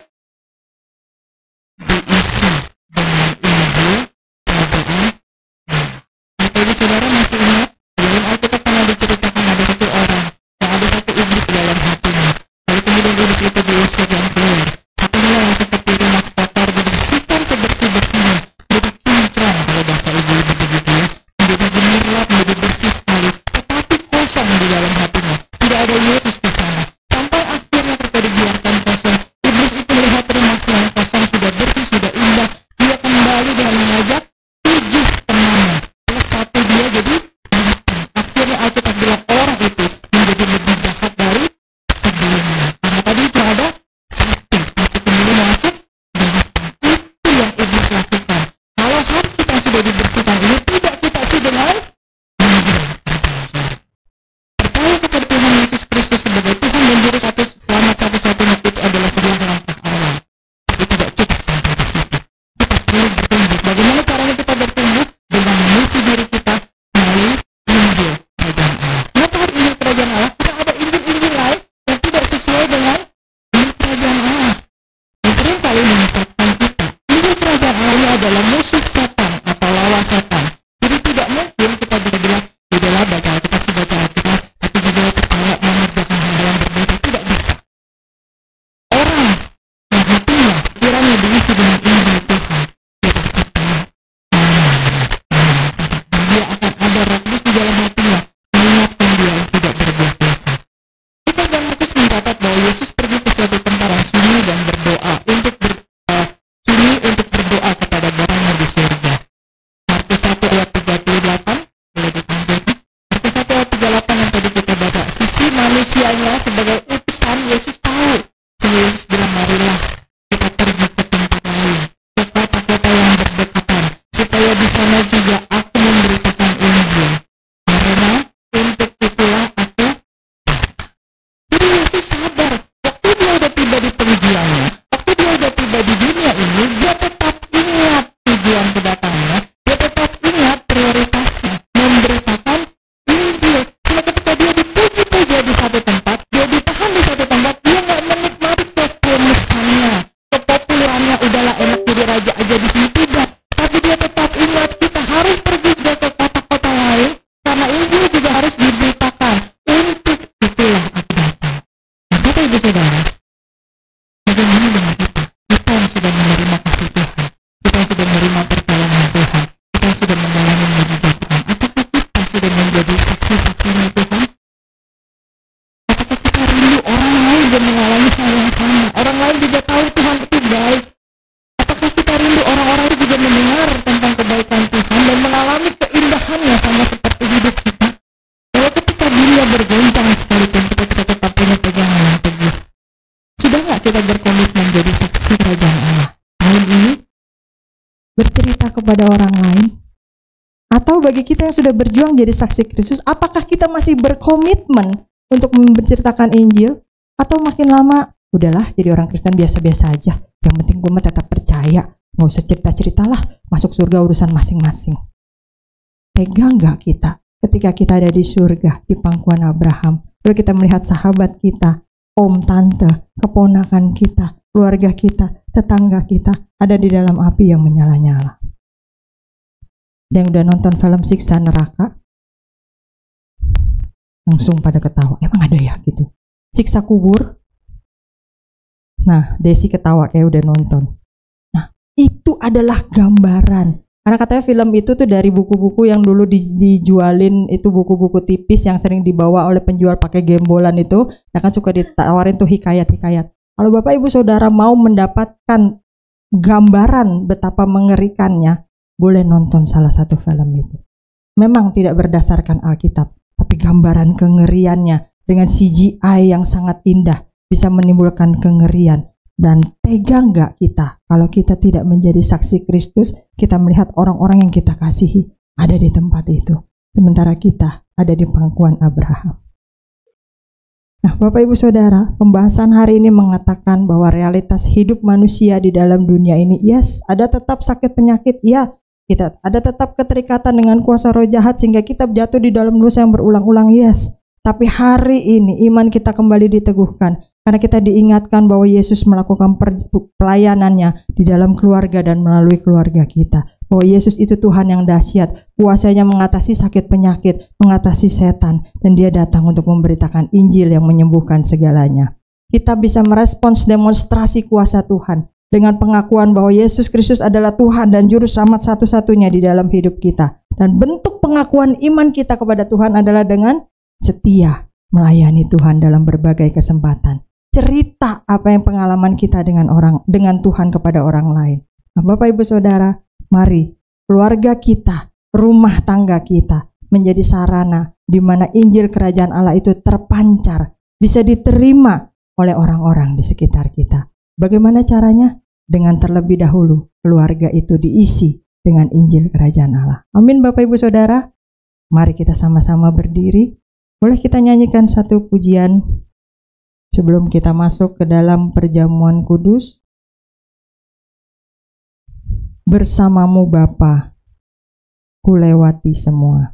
Diisi dengan Injil kerajaan Allah. Bapak Ibu Saudara masih ingat? Di dalam Alkitab pernah diceritakan ada satu orang yang ada satu iblis di dalam hatinya. Lalu kemudian iblis itu diusir dan keluar. Hatinya yang seperti rumah kotor dibersihkan sebersih-bersihnya. Jadi kinclong kalau bahasa ibu-ibu begitu ya. Menjadi gemerlap, menjadi bersih sekali. Tetapi kosong di dalam hatinya. Tidak ada Yesus di sana. Sampai akhirnya ketika dibiarkan kosong, iblis itu melihat rumah yang kosong sudah bersih, sudah indah. Dia kembali dengan mengajak 7 temannya. Plus 1 dia jadi 8. Akhirnya Alkitab bilang orang itu menjadi lebih jahat dari sebelumnya. Karena tadi itu ada 1, tapi kemudian masuk 8. Itu yang iblis lakukan. Kalau hati kita sudah dibersihkan ini, tidak kita isi dengan Injil. Percaya kepada Tuhan Yesus Kristus sebagai Tuhan dan Juru Selamat satu-satunya, itu adalah sebuah langkah awal. Tapi tidak cukup sampai di situ. Kita perlu bertumbuh. Bagaimana caranya kita bertumbuh? Dengan mengisi diri kita melalui Injil kerajaan Allah. Kenapa harus Injil kerajaan Allah? Karena ada Injil-Injil lain yang tidak sesuai dengan Injil kerajaan Allah. Dan sering kali menyesatkan kita. Injil kerajaan Allah ini adalah musuh setan atau lawan setan. Jadi tidak mungkin kita bisa bilang, udahlah baca Alkitab, tapi juga percaya mengerjakan hal yang bergoncang sekalipun kita bisa tetap punya pegangan yang teguh. Sudah nggak kita berkomitmen jadi saksi kerajaan Allah tahun ini? Bercerita kepada orang lain? Atau bagi kita yang sudah berjuang jadi saksi Kristus, apakah kita masih berkomitmen untuk menceritakan Injil? Atau makin lama, udahlah jadi orang Kristen biasa-biasa aja, yang penting gue mah tetap percaya, nggak usah cerita-ceritalah, masuk surga urusan masing-masing. Pegang nggak kita ketika kita ada di surga, di pangkuan Abraham, lalu kita melihat sahabat kita, om, tante, keponakan kita, keluarga kita, tetangga kita, ada di dalam api yang menyala-nyala. Yang udah nonton film Siksa Neraka, langsung pada ketawa, emang ada ya gitu. Siksa Kubur, nah Desi ketawa kayak udah nonton. Nah itu adalah gambaran, karena katanya film itu tuh dari buku-buku yang dulu dijualin, itu buku-buku tipis yang sering dibawa oleh penjual pakai gembolan itu, ya kan suka ditawarin tuh hikayat-hikayat. Kalau Bapak Ibu Saudara mau mendapatkan gambaran betapa mengerikannya, boleh nonton salah satu film itu. Memang tidak berdasarkan Alkitab, tapi gambaran kengeriannya dengan CGI yang sangat indah bisa menimbulkan kengerian. Dan tega nggak kita kalau kita tidak menjadi saksi Kristus, kita melihat orang-orang yang kita kasihi ada di tempat itu, sementara kita ada di pangkuan Abraham. Nah, Bapak Ibu Saudara, pembahasan hari ini mengatakan bahwa realitas hidup manusia di dalam dunia ini, yes, ada tetap sakit penyakit, ya, kita ada tetap keterikatan dengan kuasa roh jahat sehingga kita jatuh di dalam dosa yang berulang-ulang, yes. Tapi hari ini iman kita kembali diteguhkan karena kita diingatkan bahwa Yesus melakukan pelayanannya di dalam keluarga dan melalui keluarga kita. Bahwa Yesus itu Tuhan yang dahsyat, kuasanya mengatasi sakit penyakit, mengatasi setan, dan Dia datang untuk memberitakan Injil yang menyembuhkan segalanya. Kita bisa merespons demonstrasi kuasa Tuhan dengan pengakuan bahwa Yesus Kristus adalah Tuhan dan Juru Selamat satu-satunya di dalam hidup kita. Dan bentuk pengakuan iman kita kepada Tuhan adalah dengan setia melayani Tuhan dalam berbagai kesempatan. Cerita apa yang pengalaman kita dengan Tuhan kepada orang lain. Nah, Bapak Ibu Saudara, mari keluarga kita, rumah tangga kita menjadi sarana di mana Injil Kerajaan Allah itu terpancar, bisa diterima oleh orang-orang di sekitar kita. Bagaimana caranya? Dengan terlebih dahulu keluarga itu diisi dengan Injil Kerajaan Allah. Amin Bapak Ibu Saudara. Mari kita sama-sama berdiri. Boleh kita nyanyikan satu pujian sebelum kita masuk ke dalam perjamuan kudus. Bersamamu Bapa, ku lewati semua.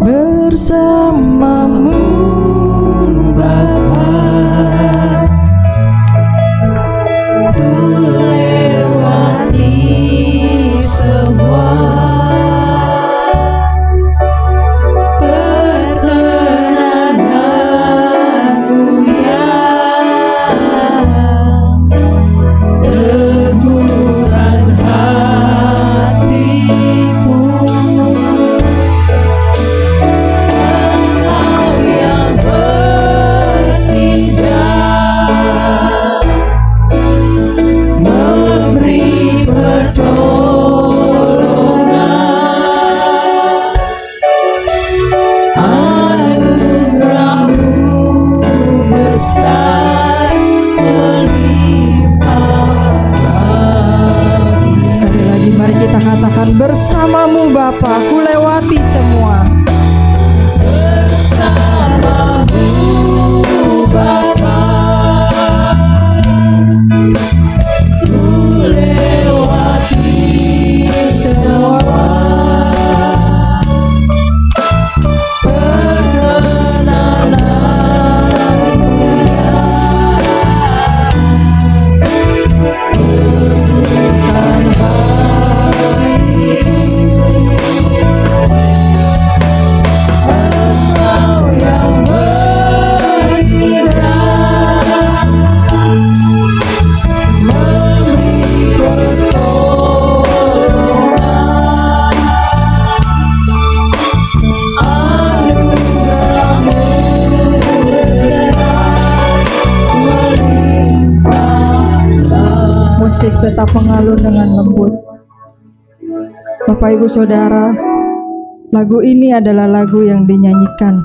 Bersamamu Bapa, ku lewati semua. Perkenananmu yang teguhkan hatiku. Bersamamu Bapa, ku lewati semua. Bersamamu Bapa, ku lewati semua. Engkau yang bertindak Bapak Ibu Saudara, lagu ini adalah lagu yang dinyanyikan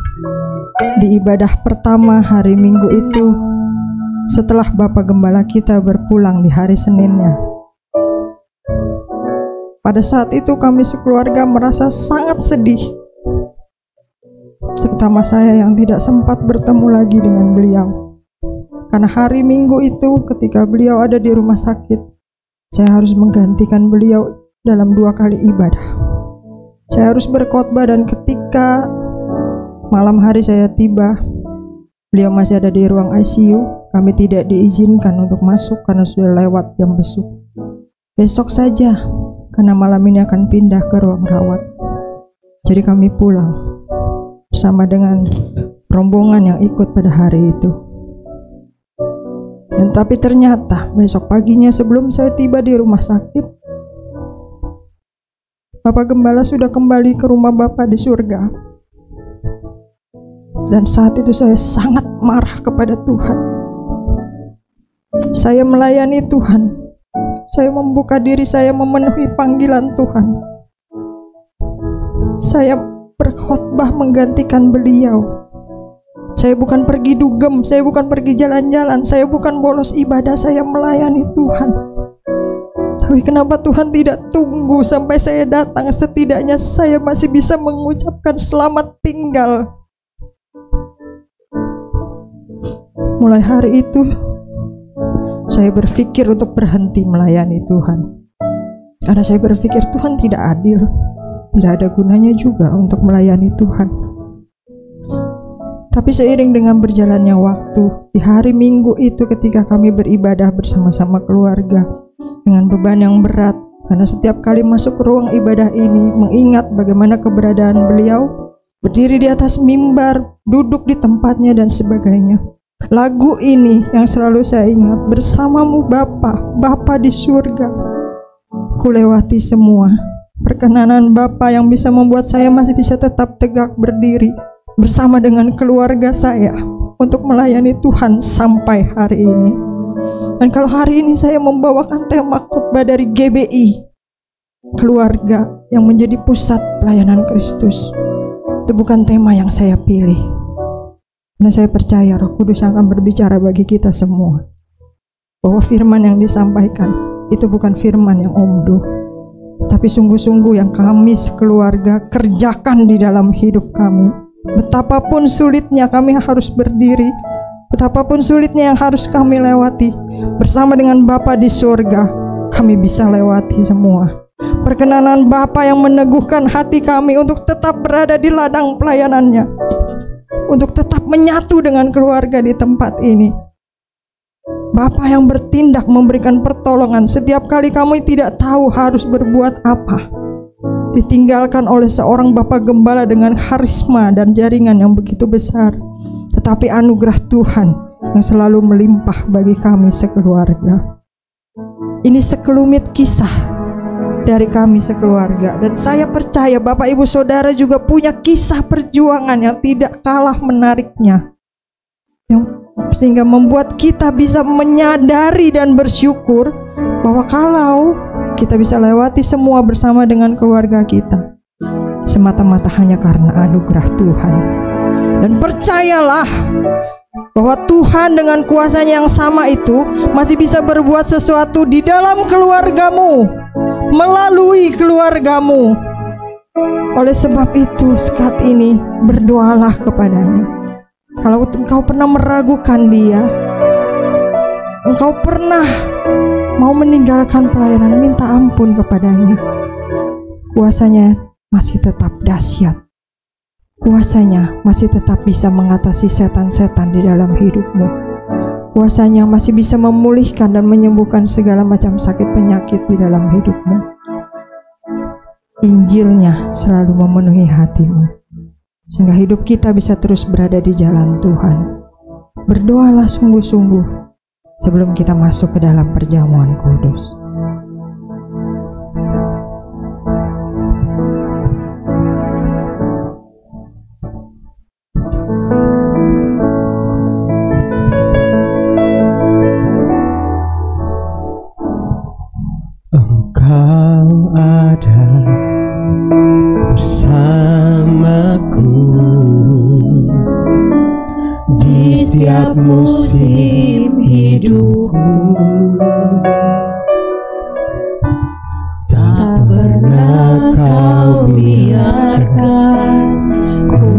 di ibadah pertama hari Minggu itu setelah Bapak Gembala kita berpulang di hari Seninnya. Pada saat itu kami sekeluarga merasa sangat sedih, terutama saya yang tidak sempat bertemu lagi dengan beliau. Karena hari Minggu itu ketika beliau ada di rumah sakit, saya harus menggantikan beliau dalam 2 kali ibadah. Saya harus berkhotbah, dan ketika malam hari saya tiba, beliau masih ada di ruang ICU. Kami tidak diizinkan untuk masuk karena sudah lewat jam besuk. Besok saja, karena malam ini akan pindah ke ruang rawat. Jadi kami pulang bersama dengan rombongan yang ikut pada hari itu. Dan tapi ternyata besok paginya sebelum saya tiba di rumah sakit, Bapak Gembala sudah kembali ke rumah Bapak di surga. Dan saat itu saya sangat marah kepada Tuhan. Saya melayani Tuhan. Saya membuka diri saya memenuhi panggilan Tuhan. Saya berkhotbah menggantikan beliau. Saya bukan pergi dugem, saya bukan pergi jalan-jalan, saya bukan bolos ibadah, saya melayani Tuhan. Tapi kenapa Tuhan tidak tunggu sampai saya datang? Setidaknya saya masih bisa mengucapkan selamat tinggal. Mulai hari itu saya berpikir untuk berhenti melayani Tuhan. Karena saya berpikir Tuhan tidak adil. Tidak ada gunanya juga untuk melayani Tuhan. Tapi seiring dengan berjalannya waktu, di hari Minggu itu ketika kami beribadah bersama-sama keluarga dengan beban yang berat, karena setiap kali masuk ke ruang ibadah ini mengingat bagaimana keberadaan beliau, berdiri di atas mimbar, duduk di tempatnya dan sebagainya. Lagu ini yang selalu saya ingat, bersamamu Bapa, Bapa di surga. Kulewati semua. Perkenanan Bapa yang bisa membuat saya masih bisa tetap tegak berdiri bersama dengan keluarga saya untuk melayani Tuhan sampai hari ini. Dan kalau hari ini saya membawakan tema khotbah dari GBI, keluarga yang menjadi pusat pelayanan Kristus, itu bukan tema yang saya pilih. Karena saya percaya Roh Kudus akan berbicara bagi kita semua, bahwa firman yang disampaikan itu bukan firman yang omdo, tapi sungguh-sungguh yang kami sekeluarga kerjakan di dalam hidup kami. Betapapun sulitnya kami harus berdiri, betapapun sulitnya yang harus kami lewati, bersama dengan Bapa di surga, kami bisa lewati semua. Perkenanan Bapa yang meneguhkan hati kami untuk tetap berada di ladang pelayanannya, untuk tetap menyatu dengan keluarga di tempat ini. Bapa yang bertindak memberikan pertolongan setiap kali kami tidak tahu harus berbuat apa. Ditinggalkan oleh seorang Bapak Gembala dengan karisma dan jaringan yang begitu besar, tetapi anugerah Tuhan yang selalu melimpah bagi kami sekeluarga. Ini sekelumit kisah dari kami sekeluarga, dan saya percaya Bapak Ibu Saudara juga punya kisah perjuangan yang tidak kalah menariknya, yang sehingga membuat kita bisa menyadari dan bersyukur bahwa kalau kita bisa lewati semua bersama dengan keluarga kita, semata-mata hanya karena anugerah Tuhan. Dan percayalah bahwa Tuhan dengan kuasanya yang sama itu masih bisa berbuat sesuatu di dalam keluargamu, melalui keluargamu. Oleh sebab itu saat ini berdoalah kepadanya. Kalau engkau pernah meragukan dia, engkau pernah mau meninggalkan pelayanan, minta ampun kepadanya. Kuasanya masih tetap dahsyat. Kuasanya masih tetap bisa mengatasi setan-setan di dalam hidupmu. Kuasanya masih bisa memulihkan dan menyembuhkan segala macam sakit penyakit di dalam hidupmu. Injilnya selalu memenuhi hatimu, sehingga hidup kita bisa terus berada di jalan Tuhan. Berdoalah sungguh-sungguh sebelum kita masuk ke dalam perjamuan kudus. Engkau ada setiap musim hidupku, tak pernah kau biarkan ku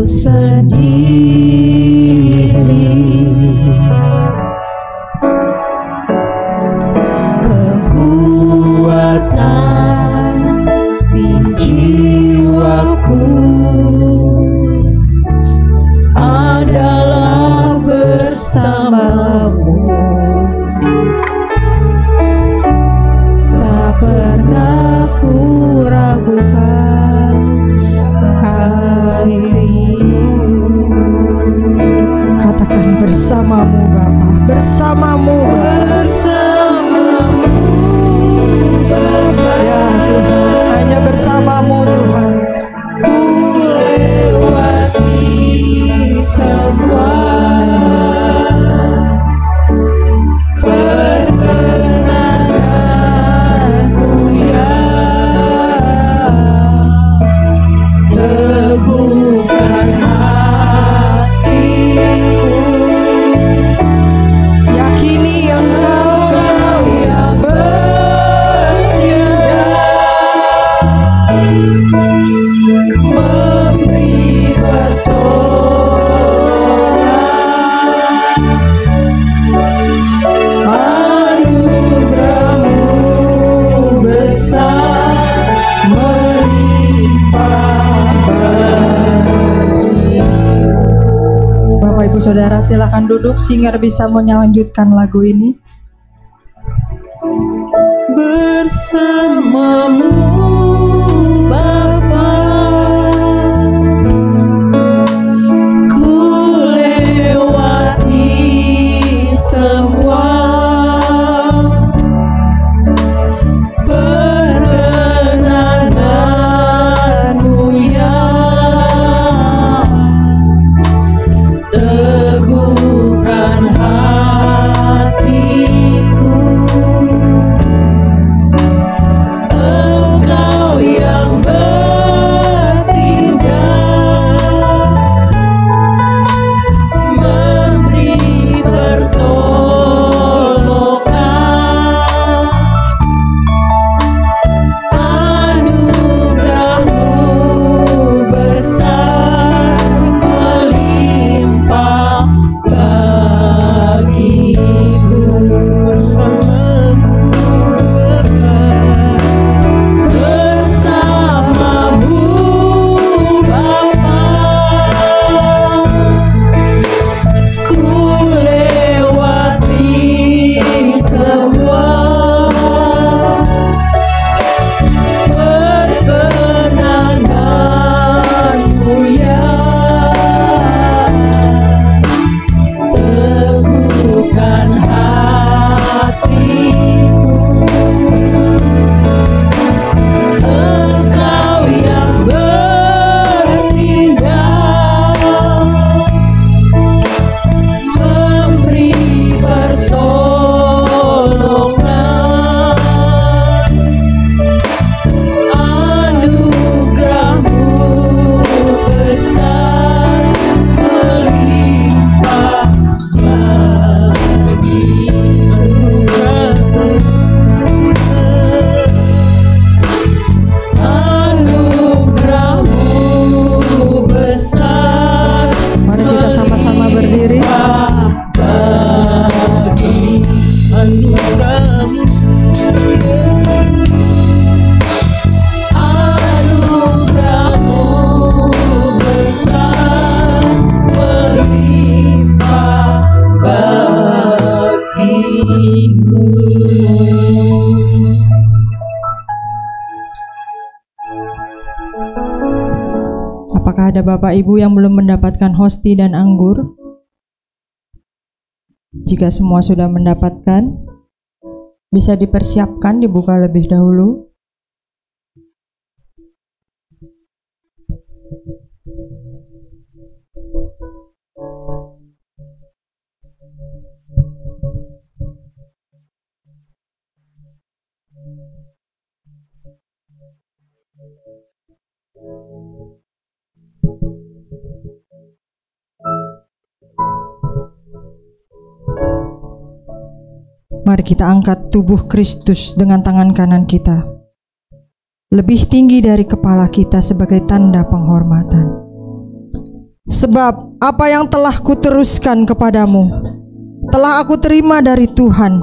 sendiri. Kekuatan di jiwaku adalah bersamamu, tak pernah ku ragukan kasih-Mu. Katakan bersamamu Bapa, bersamamu Bapa. Ya Tuhan, hanya bersamamu Tuhan. Ku lewati semua perkenanmu, ya teguhkan hatiku. Yakini Engkau yang memberi pertolongan, anugerah-Mu besar melimpah bagi. Bapak Ibu Saudara silakan duduk, singer bisa melanjutkan lagu ini. Bersamamu Bapa, ku lewati semua perkenanmu, ya teguhkan hatiku. Engkau yang bertindak, memberi pertolongan, anugerah-Mu besar melimpah bagiku. Bersamamu Bapa, ku lewati semua perkenananmu, ya teguhkan hatiku. Engkau yang bertindak, memberi pertolongan, anugerah-Mu besar melimpah bagi. Anugerah-Mu besar Mari kita sama-sama berdiri. bagi. Anugerah-Mu besar melimpah bagiku. Apakah ada Bapak Ibu yang belum mendapatkan hosti dan anggur? Jika semua sudah mendapatkan, bisa dipersiapkan dibuka lebih dahulu. Mari kita angkat tubuh Kristus dengan tangan kanan kita, lebih tinggi dari kepala kita sebagai tanda penghormatan. Sebab apa yang telah kuteruskan kepadamu telah aku terima dari Tuhan,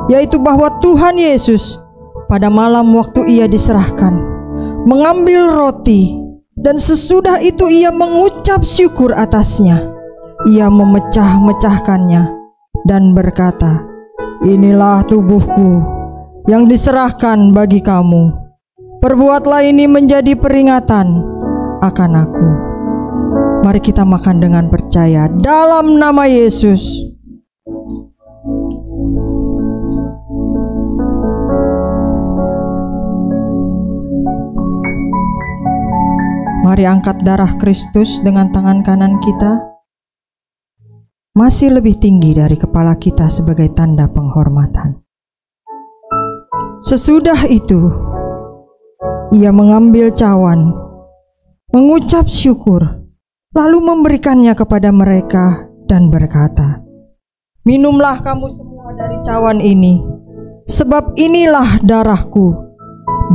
yaitu bahwa Tuhan Yesus pada malam waktu ia diserahkan mengambil roti, dan sesudah itu ia mengucap syukur atasnya. Ia memecah-mecahkannya dan berkata, "Inilah tubuhku yang diserahkan bagi kamu. Perbuatlah ini menjadi peringatan akan aku." Mari kita makan dengan percaya dalam nama Yesus. Mari angkat darah Kristus dengan tangan kanan kita, masih lebih tinggi dari kepala kita sebagai tanda penghormatan. Sesudah itu, ia mengambil cawan, mengucap syukur, lalu memberikannya kepada mereka dan berkata, "Minumlah kamu semua dari cawan ini, sebab inilah darahku,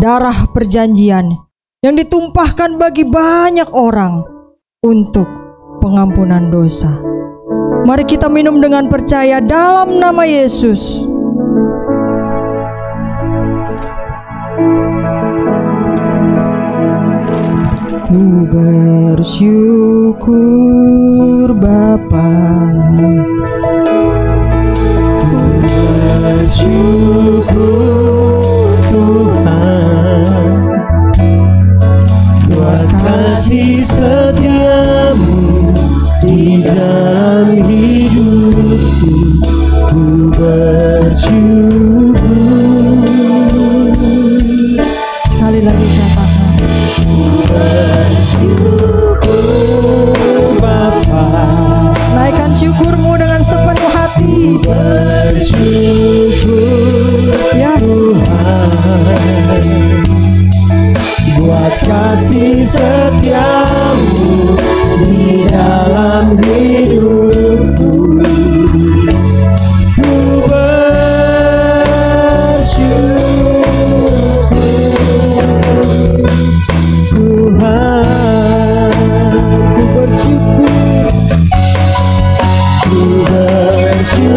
darah perjanjian yang ditumpahkan bagi banyak orang untuk pengampunan dosa." Mari kita minum dengan percaya dalam nama Yesus. Ku bersyukur Bapa, Ku bersyukur Tuhan, buat kasih setiamu di dalam hidupku. Ku bersyukur. sekali lagi katakan, Bersyukur Bapa, naikkan syukurmu dengan sepenuh hati. bersyukur Ya, Tuhan, buat kasih setiamu di dalam hidupku. Ku bersyukur Tuhan, ku bersyukur, ku bersyukur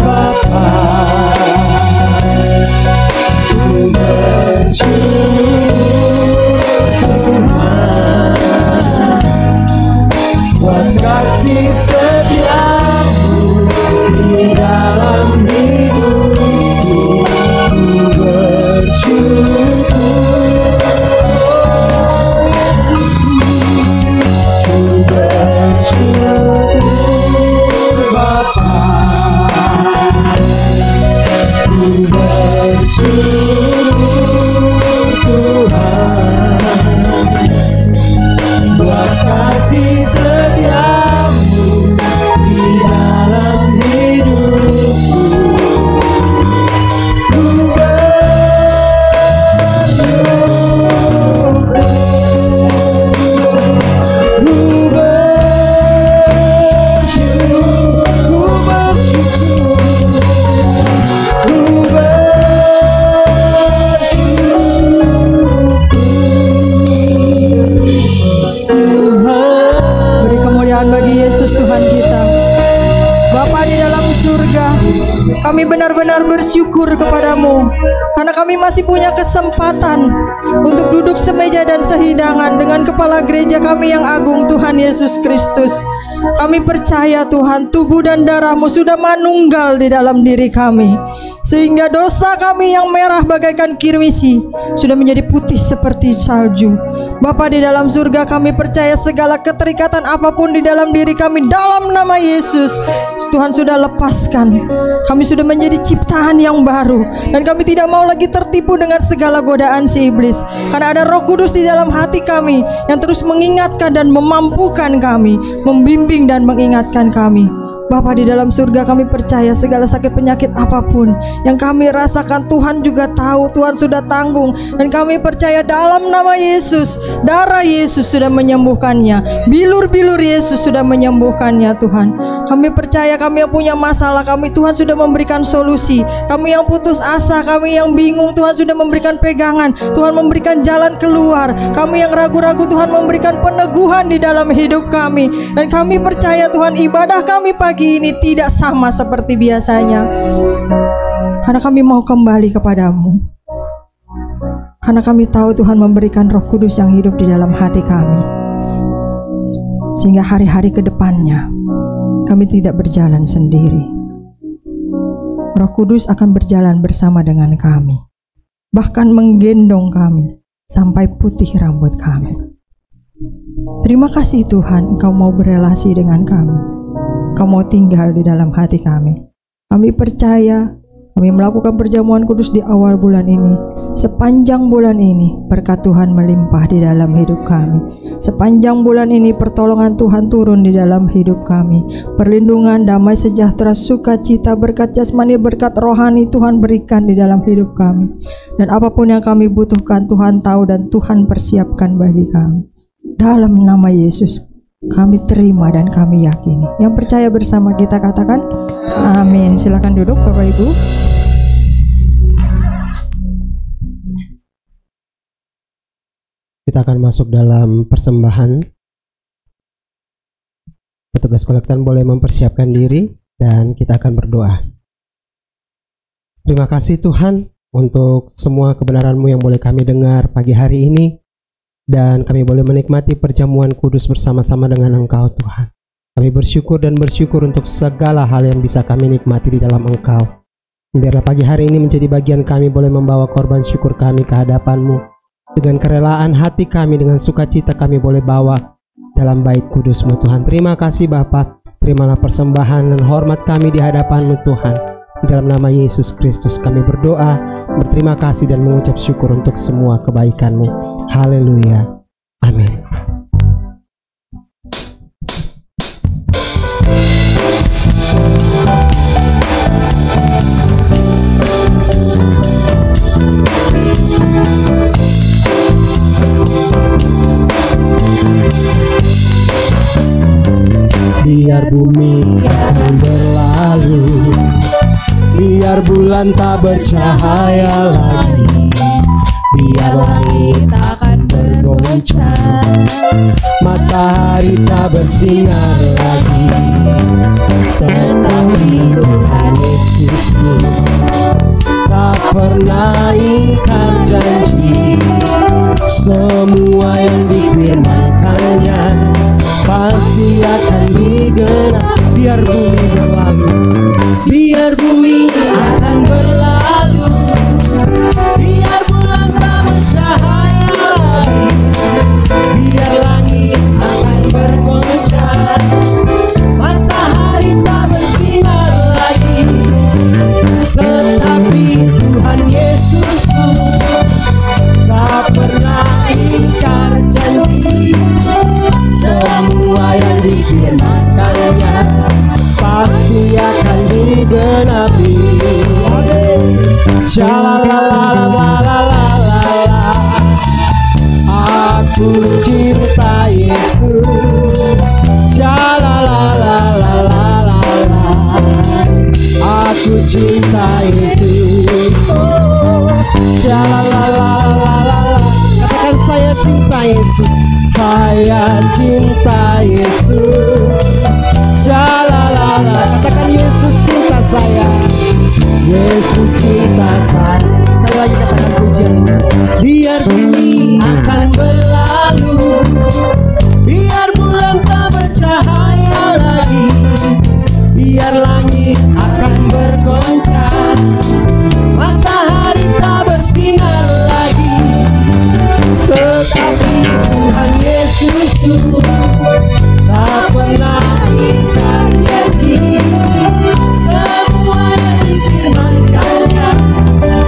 Bapa, ku bersyukur Tuhan, buat kasih setiamu di dalam hidupku. Ku bersyukur, ku bersyukur Bapa, ku bersyukur Tuhan, buat kasih setiamu di dalam hidupku. Ku beri kemuliaan bagi Yesus Tuhan kita. Bapa di dalam surga, kami benar-benar bersyukur kepadamu karena kami masih punya kesempatan untuk duduk semeja dan sehidangan dengan kepala gereja kami yang agung, Tuhan Yesus Kristus. Kami percaya Tuhan, tubuh dan darah-Mu sudah manunggal di dalam diri kami, sehingga dosa kami yang merah bagaikan kirmisi sudah menjadi putih seperti salju. Bapa di dalam surga, kami percaya segala keterikatan apapun di dalam diri kami dalam nama Yesus, Tuhan sudah lepaskan. Kami sudah menjadi ciptaan yang baru, dan kami tidak mau lagi tertipu dengan segala godaan si iblis, karena ada Roh Kudus di dalam hati kami yang terus mengingatkan dan memampukan kami, membimbing dan mengingatkan kami. Bapa di dalam surga, kami percaya segala sakit penyakit apapun yang kami rasakan, Tuhan juga tahu, Tuhan sudah tanggung, dan kami percaya dalam nama Yesus, darah Yesus sudah menyembuhkannya, bilur-bilur Yesus sudah menyembuhkannya Tuhan. Kami percaya kami yang punya masalah, kami Tuhan sudah memberikan solusi. Kami yang putus asa, kami yang bingung, Tuhan sudah memberikan pegangan. Tuhan memberikan jalan keluar. Kami yang ragu-ragu, Tuhan memberikan peneguhan di dalam hidup kami. Dan kami percaya Tuhan, ibadah kami pagi ini tidak sama seperti biasanya. Karena kami mau kembali kepadamu. Karena kami tahu Tuhan memberikan Roh Kudus yang hidup di dalam hati kami. Sehingga hari-hari ke depannya kami tidak berjalan sendiri. Roh Kudus akan berjalan bersama dengan kami. Bahkan menggendong kami sampai putih rambut kami. Terima kasih Tuhan, Engkau mau berelasi dengan kami. Engkau mau tinggal di dalam hati kami. Kami percaya, kami melakukan perjamuan kudus di awal bulan ini. Sepanjang bulan ini berkat Tuhan melimpah di dalam hidup kami. Sepanjang bulan ini pertolongan Tuhan turun di dalam hidup kami. Perlindungan, damai sejahtera, sukacita, berkat jasmani, berkat rohani Tuhan berikan di dalam hidup kami. Dan apapun yang kami butuhkan Tuhan tahu dan Tuhan persiapkan bagi kami. Dalam nama Yesus kami terima dan kami yakini. Yang percaya bersama kita katakan amin. Silakan duduk Bapak Ibu. Kita akan masuk dalam persembahan. Petugas kolektan boleh mempersiapkan diri dan kita akan berdoa. Terima kasih Tuhan untuk semua kebenaran-Mu yang boleh kami dengar pagi hari ini. Dan kami boleh menikmati perjamuan kudus bersama-sama dengan Engkau Tuhan. Kami bersyukur dan bersyukur untuk segala hal yang bisa kami nikmati di dalam Engkau. Biarlah pagi hari ini menjadi bagian kami boleh membawa korban syukur kami ke hadapan-Mu. Dengan kerelaan hati kami, dengan sukacita kami boleh bawa dalam bait kudus-Mu Tuhan. Terima kasih Bapa. Terimalah persembahan dan hormat kami di hadapan-Mu Tuhan. Di dalam nama Yesus Kristus kami berdoa, berterima kasih dan mengucap syukur untuk semua kebaikan-Mu. Haleluya. Amin. Biar bumi akan berlalu, biar bulan tak bercahaya lagi, biar langit akan bergoncang, matahari tak bersinar lagi. Tetapi Tuhan Yesusku tak pernah ingkar janji. Semua yang difirmankannya pasti akan digenapi. Biar bumi berlalu, biar bumi akan berlalu, biar bulan tak bercahaya lagi, biar langit akan bergoncang, matahari tak bersinar lagi. Tetapi Tuhan Yesusku tak pernah ingkar janji. Semua yang difirmankannya pasti akan digenapi. Shalalalalalalalala, aku cinta Yesus. Shalalalalalalalala, aku cinta Yesus. Shalalalalala, katakan saya cinta Yesus. Saya cinta Yesus. Shalala, katakan Yesus cinta saya. Yesus cinta saya. Sekali lagi katakan pujian. Biar bumi akan berlalu, biar bulan tak bercahaya lagi, biar langit akan bergoncang, matahari tak bersinar lagi. Tetapi Tuhan Yesusku tak pernah ingkar janji. Semua yang difirmankannya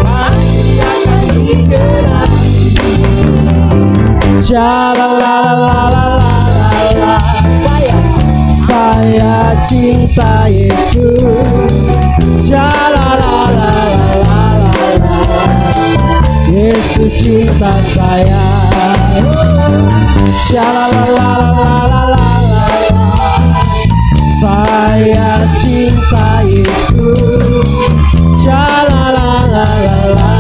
pasti akan digenapi. Shalalalalala, saya cinta Yesus. Shalalalalala, Yesus cinta saya. Shalalalalala, saya Saya cinta Yesus. Shalalalalala.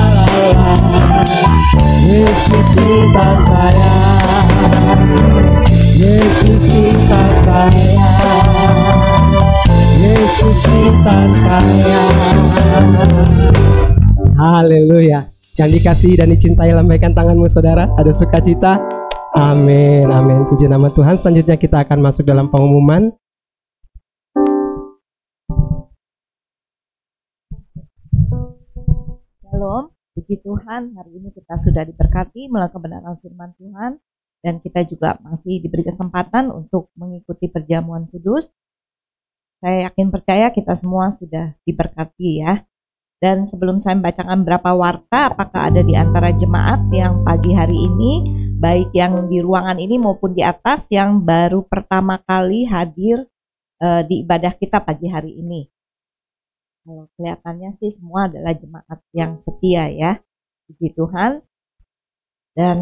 Yesus cinta saya. Yesus cinta saya. Yesus cinta saya. Haleluya. Yang dikasihi dan dicintai, lambaikan tanganmu saudara. Ada sukacita. Amin, amin. Puji nama Tuhan. Selanjutnya kita akan masuk dalam pengumuman. Shalom, puji Tuhan, hari ini kita sudah diberkati melalui kebenaran firman Tuhan, dan kita juga masih diberi kesempatan untuk mengikuti perjamuan kudus. Saya yakin percaya kita semua sudah diberkati ya. Dan sebelum saya membacakan beberapa warta, apakah ada di antara jemaat yang pagi hari ini, baik yang di ruangan ini maupun di atas, yang baru pertama kali hadir di ibadah kita pagi hari ini? Kalau kelihatannya sih semua adalah jemaat yang setia ya, puji Tuhan. Dan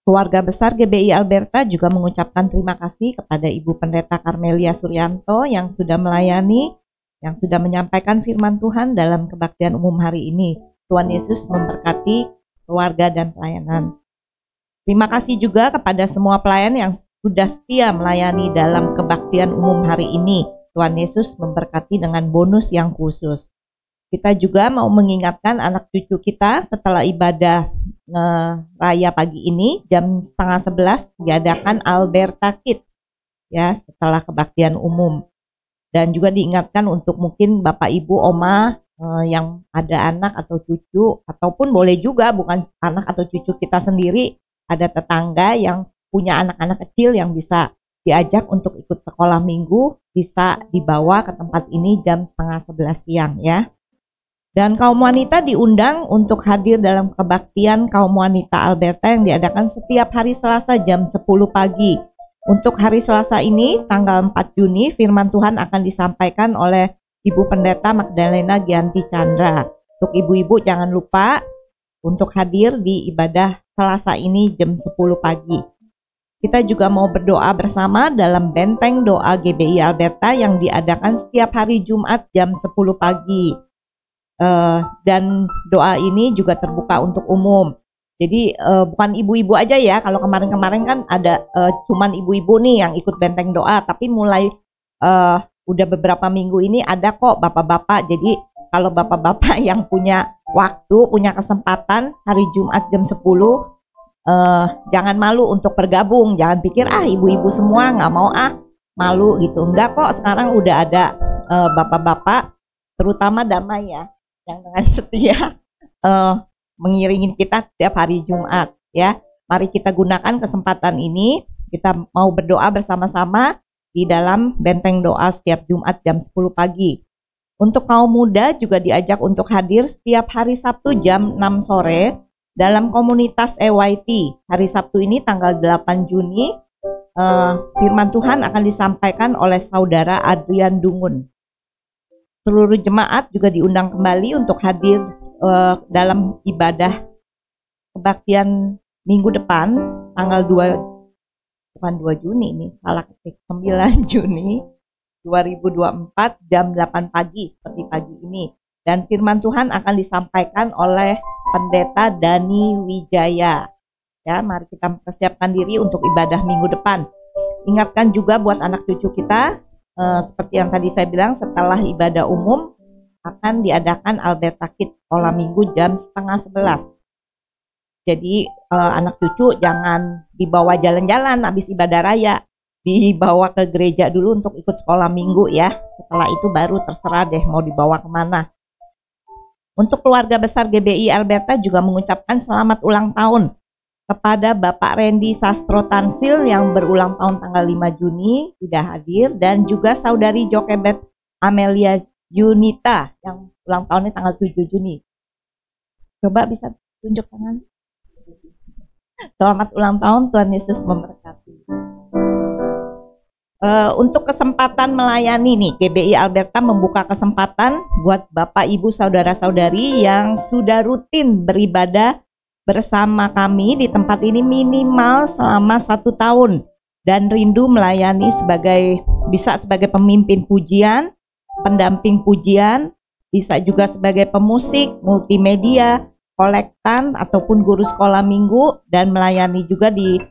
keluarga besar GBI Alberta juga mengucapkan terima kasih kepada Ibu Pendeta Karmelia Suryanto yang sudah melayani, yang sudah menyampaikan firman Tuhan dalam kebaktian umum hari ini. Tuhan Yesus memberkati keluarga dan pelayanan. Terima kasih juga kepada semua pelayan yang sudah setia melayani dalam kebaktian umum hari ini. Tuhan Yesus memberkati dengan bonus yang khusus. Kita juga mau mengingatkan anak cucu kita setelah ibadah raya pagi ini, jam 10:30 diadakan Alberta Kids ya, setelah kebaktian umum. Dan juga diingatkan untuk mungkin Bapak Ibu Oma yang ada anak atau cucu, ataupun boleh juga bukan anak atau cucu kita sendiri, ada tetangga yang punya anak-anak kecil yang bisa diajak untuk ikut sekolah minggu, bisa dibawa ke tempat ini jam 10:30 siang ya. Dan kaum wanita diundang untuk hadir dalam kebaktian kaum wanita Alberta yang diadakan setiap hari Selasa jam 10 pagi. Untuk hari Selasa ini, tanggal 4 Juni, firman Tuhan akan disampaikan oleh Ibu Pendeta Magdalena Gianti Chandra. Untuk ibu-ibu jangan lupa untuk hadir di ibadah Selasa ini jam 10 pagi. Kita juga mau berdoa bersama dalam benteng doa GBI Alberta yang diadakan setiap hari Jumat jam 10 pagi. Dan doa ini juga terbuka untuk umum. Jadi bukan ibu-ibu aja ya. Kalau kemarin-kemarin kan ada cuman ibu-ibu nih yang ikut benteng doa, tapi mulai udah beberapa minggu ini ada kok bapak-bapak. Jadi kalau bapak-bapak yang punya waktu, punya kesempatan hari Jumat jam 10, jangan malu untuk bergabung. Jangan pikir ibu-ibu semua nggak mau malu gitu. Enggak kok, sekarang udah ada bapak-bapak, terutama Damai ya, yang dengan setia mengiringin kita setiap hari Jumat ya. Mari kita gunakan kesempatan ini, kita mau berdoa bersama-sama di dalam benteng doa setiap Jumat jam 10 pagi. Untuk kaum muda juga diajak untuk hadir setiap hari Sabtu jam 6 sore dalam komunitas EYT. Hari Sabtu ini tanggal 8 Juni firman Tuhan akan disampaikan oleh saudara Adrian Dungun. Seluruh jemaat juga diundang kembali untuk hadir dalam ibadah kebaktian minggu depan tanggal 2 Juni ini, salah ketik, 9 Juni 2024 jam 8 pagi seperti pagi ini. Dan firman Tuhan akan disampaikan oleh Pendeta Dani Wijaya. Ya, mari kita persiapkan diri untuk ibadah minggu depan. Ingatkan juga buat anak cucu kita, seperti yang tadi saya bilang, setelah ibadah umum akan diadakan Alberta Kids sekolah minggu jam 10:30. Jadi anak cucu jangan dibawa jalan-jalan habis ibadah raya, dibawa ke gereja dulu untuk ikut sekolah minggu ya. Setelah itu baru terserah deh mau dibawa kemana. Untuk keluarga besar GBI Alberta juga mengucapkan selamat ulang tahun kepada Bapak Randy Sastro Tansil yang berulang tahun tanggal 5 Juni tidak hadir, dan juga saudari Jokebet Amelia Yunita yang ulang tahunnya tanggal 7 Juni. Coba bisa tunjuk tangan. Selamat ulang tahun, Tuhan Yesus memberkati. Untuk kesempatan melayani nih, GBI Alberta membuka kesempatan buat Bapak Ibu Saudara-saudari yang sudah rutin beribadah bersama kami di tempat ini minimal selama 1 tahun dan rindu melayani sebagai bisa sebagai pemimpin pujian, pendamping pujian, bisa juga sebagai pemusik, multimedia, kolektan, ataupun guru sekolah minggu, dan melayani juga di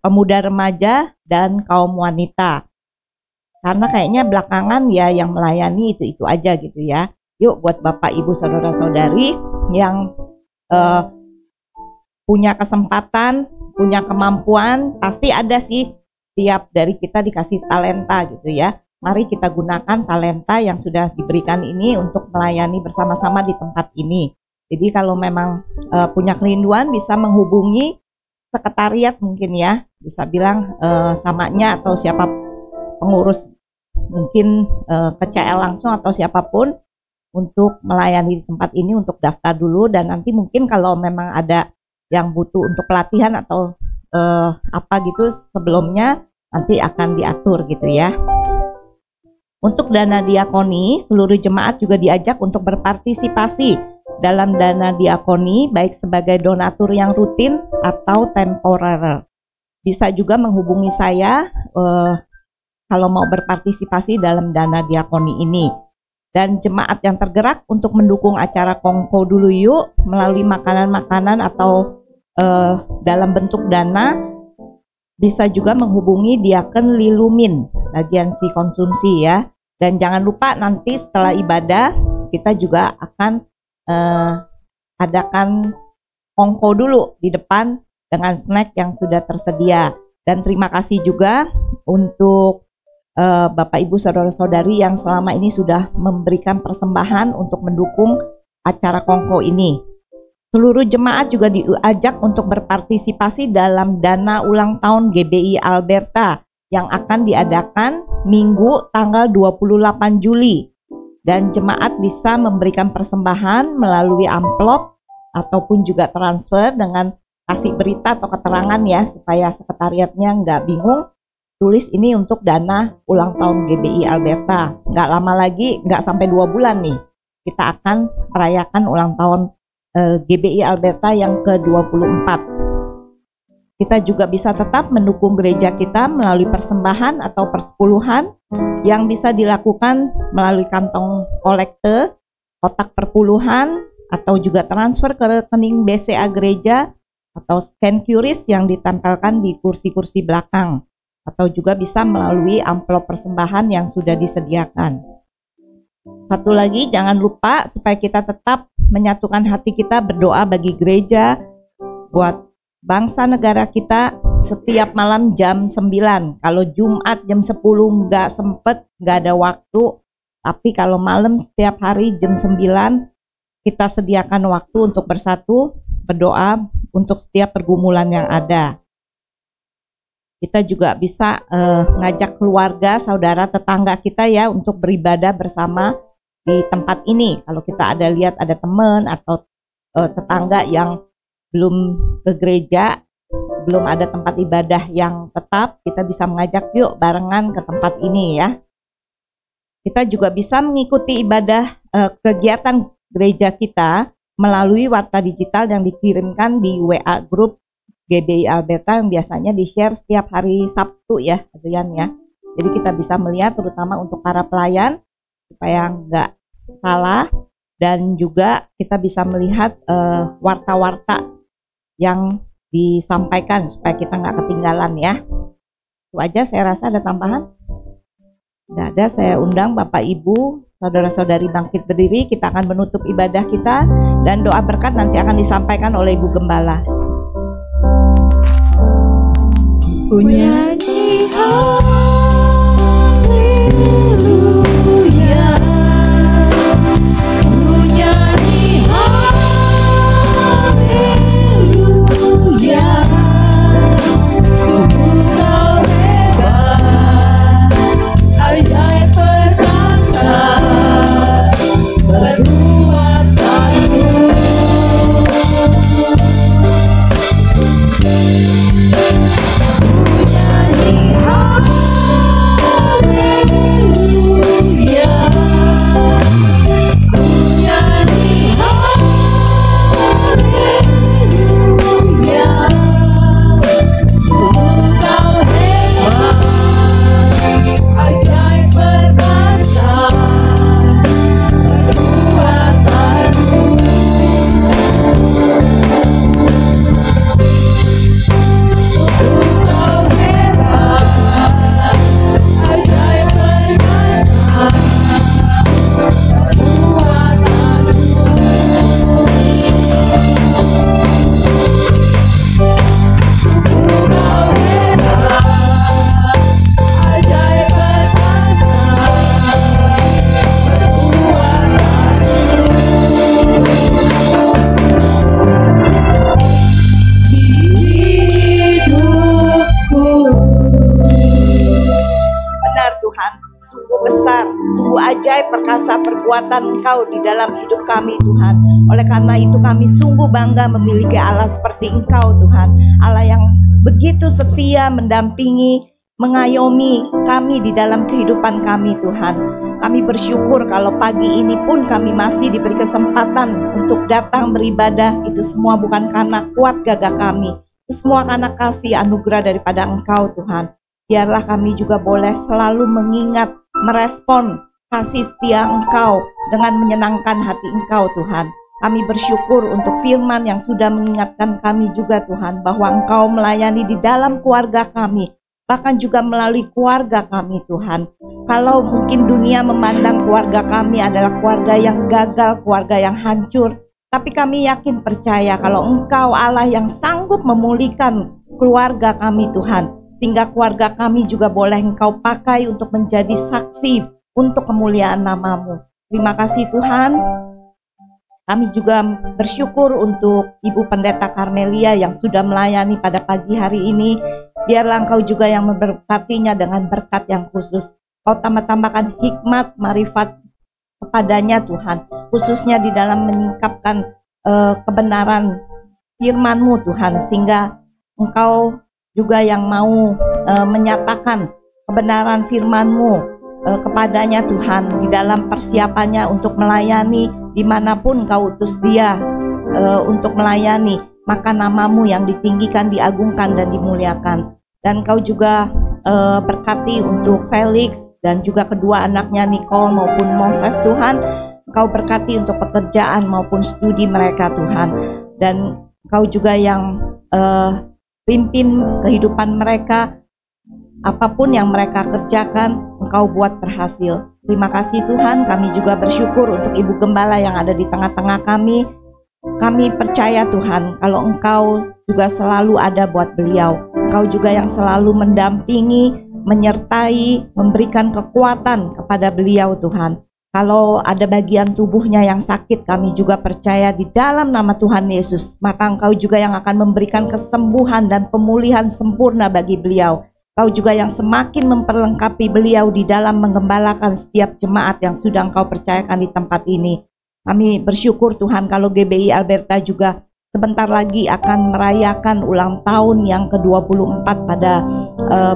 pemuda remaja dan kaum wanita. Karena kayaknya belakangan ya yang melayani itu aja gitu ya. Yuk buat Bapak Ibu Saudara-saudari yang punya kesempatan, punya kemampuan, pasti ada sih tiap dari kita dikasih talenta gitu ya. Mari kita gunakan talenta yang sudah diberikan ini untuk melayani bersama-sama di tempat ini. Jadi kalau memang punya kerinduan bisa menghubungi sekretariat mungkin ya, bisa bilang samanya atau siapa pengurus mungkin ke CL langsung atau siapapun untuk melayani di tempat ini, untuk daftar dulu, dan nanti mungkin kalau memang ada yang butuh untuk pelatihan atau apa gitu sebelumnya nanti akan diatur gitu ya. Untuk dana diakoni, seluruh jemaat juga diajak untuk berpartisipasi dalam dana diakoni, baik sebagai donatur yang rutin atau temporer. Bisa juga menghubungi saya kalau mau berpartisipasi dalam dana diakoni ini. Dan jemaat yang tergerak untuk mendukung acara Kongko Dulu Yuk melalui makanan-makanan atau dalam bentuk dana, bisa juga menghubungi Diaken Lilumin bagian si konsumsi ya. Dan jangan lupa nanti setelah ibadah kita juga akan adakan kongko dulu di depan dengan snack yang sudah tersedia. Dan terima kasih juga untuk Bapak Ibu Saudara-saudari yang selama ini sudah memberikan persembahan untuk mendukung acara kongko ini. Seluruh jemaat juga diajak untuk berpartisipasi dalam dana ulang tahun GBI Alberta yang akan diadakan Minggu tanggal 28 Juli. Dan jemaat bisa memberikan persembahan melalui amplop ataupun juga transfer dengan kasih berita atau keterangan ya, supaya sekretariatnya nggak bingung. Tulis ini untuk dana ulang tahun GBI Alberta. Nggak lama lagi, nggak sampai 2 bulan nih, kita akan merayakan ulang tahun GBI Alberta yang ke-24. Kita juga bisa tetap mendukung gereja kita melalui persembahan atau persepuluhan yang bisa dilakukan melalui kantong kolekte, kotak perpuluhan, atau juga transfer ke rekening BCA gereja, atau scan QRIS yang ditempelkan di kursi-kursi belakang, atau juga bisa melalui amplop persembahan yang sudah disediakan. Satu lagi, jangan lupa supaya kita tetap menyatukan hati kita berdoa bagi gereja, buat bangsa negara kita setiap malam jam 9. Kalau Jumat jam 10 nggak sempet, nggak ada waktu, tapi kalau malam setiap hari jam 9 kita sediakan waktu untuk bersatu berdoa untuk setiap pergumulan yang ada. Kita juga bisa ngajak keluarga, saudara, tetangga kita ya untuk beribadah bersama di tempat ini. Kalau kita ada lihat ada teman atau tetangga yang belum ke gereja, belum ada tempat ibadah yang tetap, kita bisa mengajak yuk barengan ke tempat ini ya. Kita juga bisa mengikuti ibadah kegiatan gereja kita melalui warta digital yang dikirimkan di WA Group GBI Alberta yang biasanya di-share setiap hari Sabtu ya, Adrian ya. Jadi kita bisa melihat terutama untuk para pelayan supaya nggak salah, dan juga kita bisa melihat warta-warta yang disampaikan supaya kita nggak ketinggalan ya. Itu aja, saya rasa. Ada tambahan? Nggak ada. Saya undang Bapak Ibu, saudara-saudari bangkit berdiri. Kita akan menutup ibadah kita dan doa berkat nanti akan disampaikan oleh Ibu Gembala. Nyanyi haleluya. Sungguh ajaib perkasa perbuatan Engkau di dalam hidup kami Tuhan. Oleh karena itu kami sungguh bangga memiliki Allah seperti Engkau Tuhan. Allah yang begitu setia mendampingi, mengayomi kami di dalam kehidupan kami Tuhan. Kami bersyukur kalau pagi ini pun kami masih diberi kesempatan untuk datang beribadah. Itu semua bukan karena kuat gagah kami, itu semua karena kasih anugerah daripada Engkau Tuhan. Biarlah kami juga boleh selalu mengingat, merespon kasih setia Engkau dengan menyenangkan hati Engkau Tuhan. Kami bersyukur untuk firman yang sudah mengingatkan kami juga Tuhan, bahwa Engkau melayani di dalam keluarga kami, bahkan juga melalui keluarga kami Tuhan. Kalau mungkin dunia memandang keluarga kami adalah keluarga yang gagal, keluarga yang hancur, tapi kami yakin percaya kalau Engkau Allah yang sanggup memulihkan keluarga kami Tuhan, sehingga keluarga kami juga boleh Engkau pakai untuk menjadi saksi untuk kemuliaan nama-Mu. Terima kasih Tuhan. Kami juga bersyukur untuk Ibu Pendeta Karmelia yang sudah melayani pada pagi hari ini. Biarlah Engkau juga yang memberkatinya dengan berkat yang khusus. Kau tambahkan hikmat, marifat kepadanya Tuhan, khususnya di dalam menyingkapkan kebenaran firman-Mu Tuhan, sehingga Engkau juga yang mau menyatakan kebenaran firman-Mu kepadanya Tuhan, di dalam persiapannya untuk melayani dimanapun Kau utus dia untuk melayani, maka nama-Mu yang ditinggikan, diagungkan dan dimuliakan. Dan Kau juga berkati untuk Felix dan juga kedua anaknya Nicole maupun Moses Tuhan. Kau berkati untuk pekerjaan maupun studi mereka Tuhan. Dan Kau juga yang pimpin kehidupan mereka, apapun yang mereka kerjakan Engkau buat berhasil. Terima kasih Tuhan. Kami juga bersyukur untuk Ibu Gembala yang ada di tengah-tengah kami. Kami percaya Tuhan kalau Engkau juga selalu ada buat beliau. Engkau juga yang selalu mendampingi, menyertai, memberikan kekuatan kepada beliau Tuhan. Kalau ada bagian tubuhnya yang sakit, kami juga percaya di dalam nama Tuhan Yesus, maka Engkau juga yang akan memberikan kesembuhan dan pemulihan sempurna bagi beliau. Engkau juga yang semakin memperlengkapi beliau di dalam menggembalakan setiap jemaat yang sudah Engkau percayakan di tempat ini. Kami bersyukur Tuhan kalau GBI Alberta juga sebentar lagi akan merayakan ulang tahun yang ke-24 pada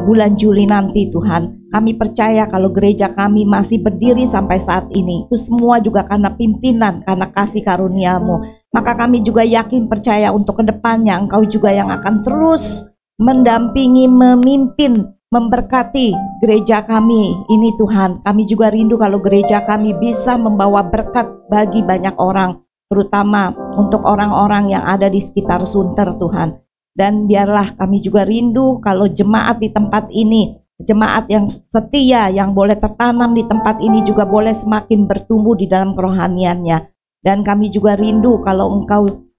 bulan Juli nanti Tuhan. Kami percaya kalau gereja kami masih berdiri sampai saat ini, itu semua juga karena pimpinan, karena kasih karunia-Mu. Maka kami juga yakin percaya untuk kedepannya Engkau juga yang akan terus mendampingi, memimpin, memberkati gereja kami ini Tuhan. Kami juga rindu kalau gereja kami bisa membawa berkat bagi banyak orang, terutama untuk orang-orang yang ada di sekitar Sunter Tuhan. Dan biarlah kami juga rindu kalau jemaat di tempat ini, jemaat yang setia, yang boleh tertanam di tempat ini juga boleh semakin bertumbuh di dalam kerohaniannya. Dan kami juga rindu kalau Engkau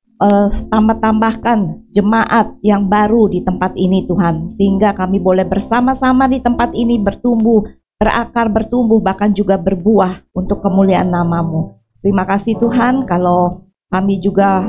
tambahkan jemaat yang baru di tempat ini Tuhan, sehingga kami boleh bersama-sama di tempat ini bertumbuh, berakar, bertumbuh, bahkan juga berbuah untuk kemuliaan nama-Mu. Terima kasih Tuhan. Kalau kami juga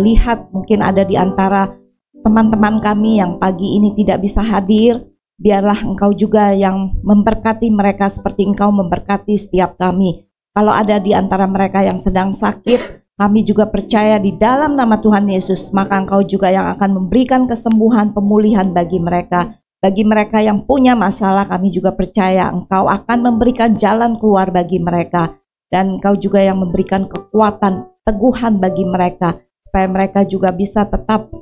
lihat mungkin ada di antara teman-teman kami yang pagi ini tidak bisa hadir, biarlah Engkau juga yang memberkati mereka seperti Engkau memberkati setiap kami. Kalau ada di antara mereka yang sedang sakit, kami juga percaya di dalam nama Tuhan Yesus, maka Engkau juga yang akan memberikan kesembuhan, pemulihan bagi mereka. Bagi mereka yang punya masalah, kami juga percaya Engkau akan memberikan jalan keluar bagi mereka. Dan Engkau juga yang memberikan kekuatan, teguhan bagi mereka, supaya mereka juga bisa tetap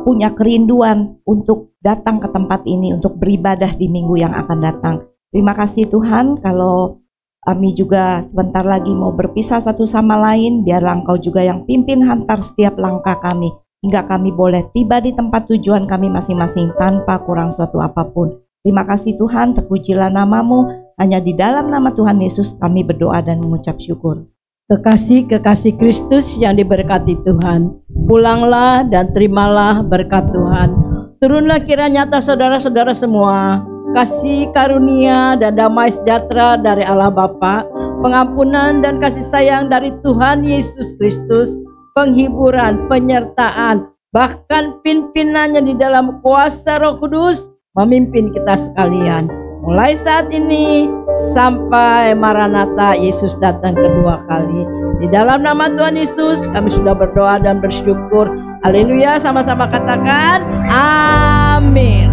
punya kerinduan untuk datang ke tempat ini, untuk beribadah di minggu yang akan datang. Terima kasih Tuhan. Kalau kami juga sebentar lagi mau berpisah satu sama lain, biarlah Engkau juga yang pimpin hantar setiap langkah kami, hingga kami boleh tiba di tempat tujuan kami masing-masing tanpa kurang suatu apapun. Terima kasih Tuhan, terpujilah nama-Mu. Hanya di dalam nama Tuhan Yesus kami berdoa dan mengucap syukur. Kekasih-kekasih Kristus yang diberkati Tuhan, pulanglah dan terimalah berkat Tuhan. Turunlah kiranya atas saudara-saudara semua kasih karunia dan damai sejahtera dari Allah Bapa, pengampunan dan kasih sayang dari Tuhan Yesus Kristus, penghiburan, penyertaan, bahkan pimpinannya di dalam kuasa Roh Kudus memimpin kita sekalian. mulai saat ini sampai Maranatha Yesus datang kedua kali. Di dalam nama Tuhan Yesus kami sudah berdoa dan bersyukur. Haleluya, sama-sama katakan amin.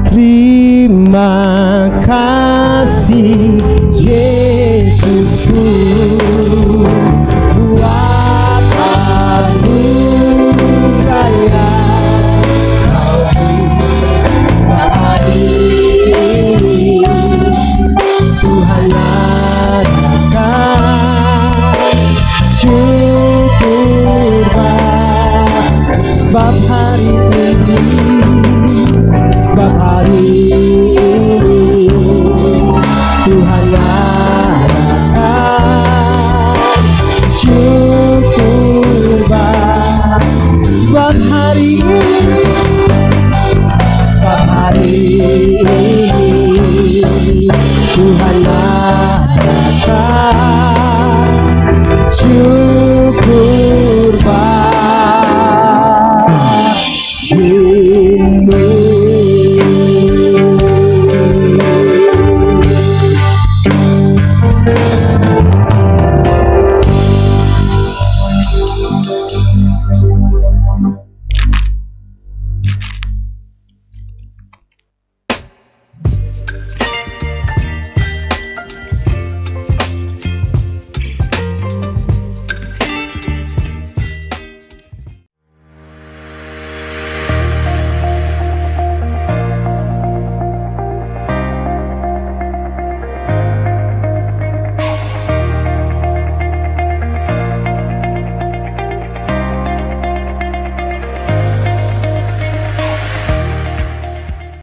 Terima kasih Yesusku buat anugerah ini. Tuhan adakan syukur sebab hari ini, sebab hari ini Tuhan adakan syukur sebab hari ini, sebab hari ini Tuhan adakan syukur.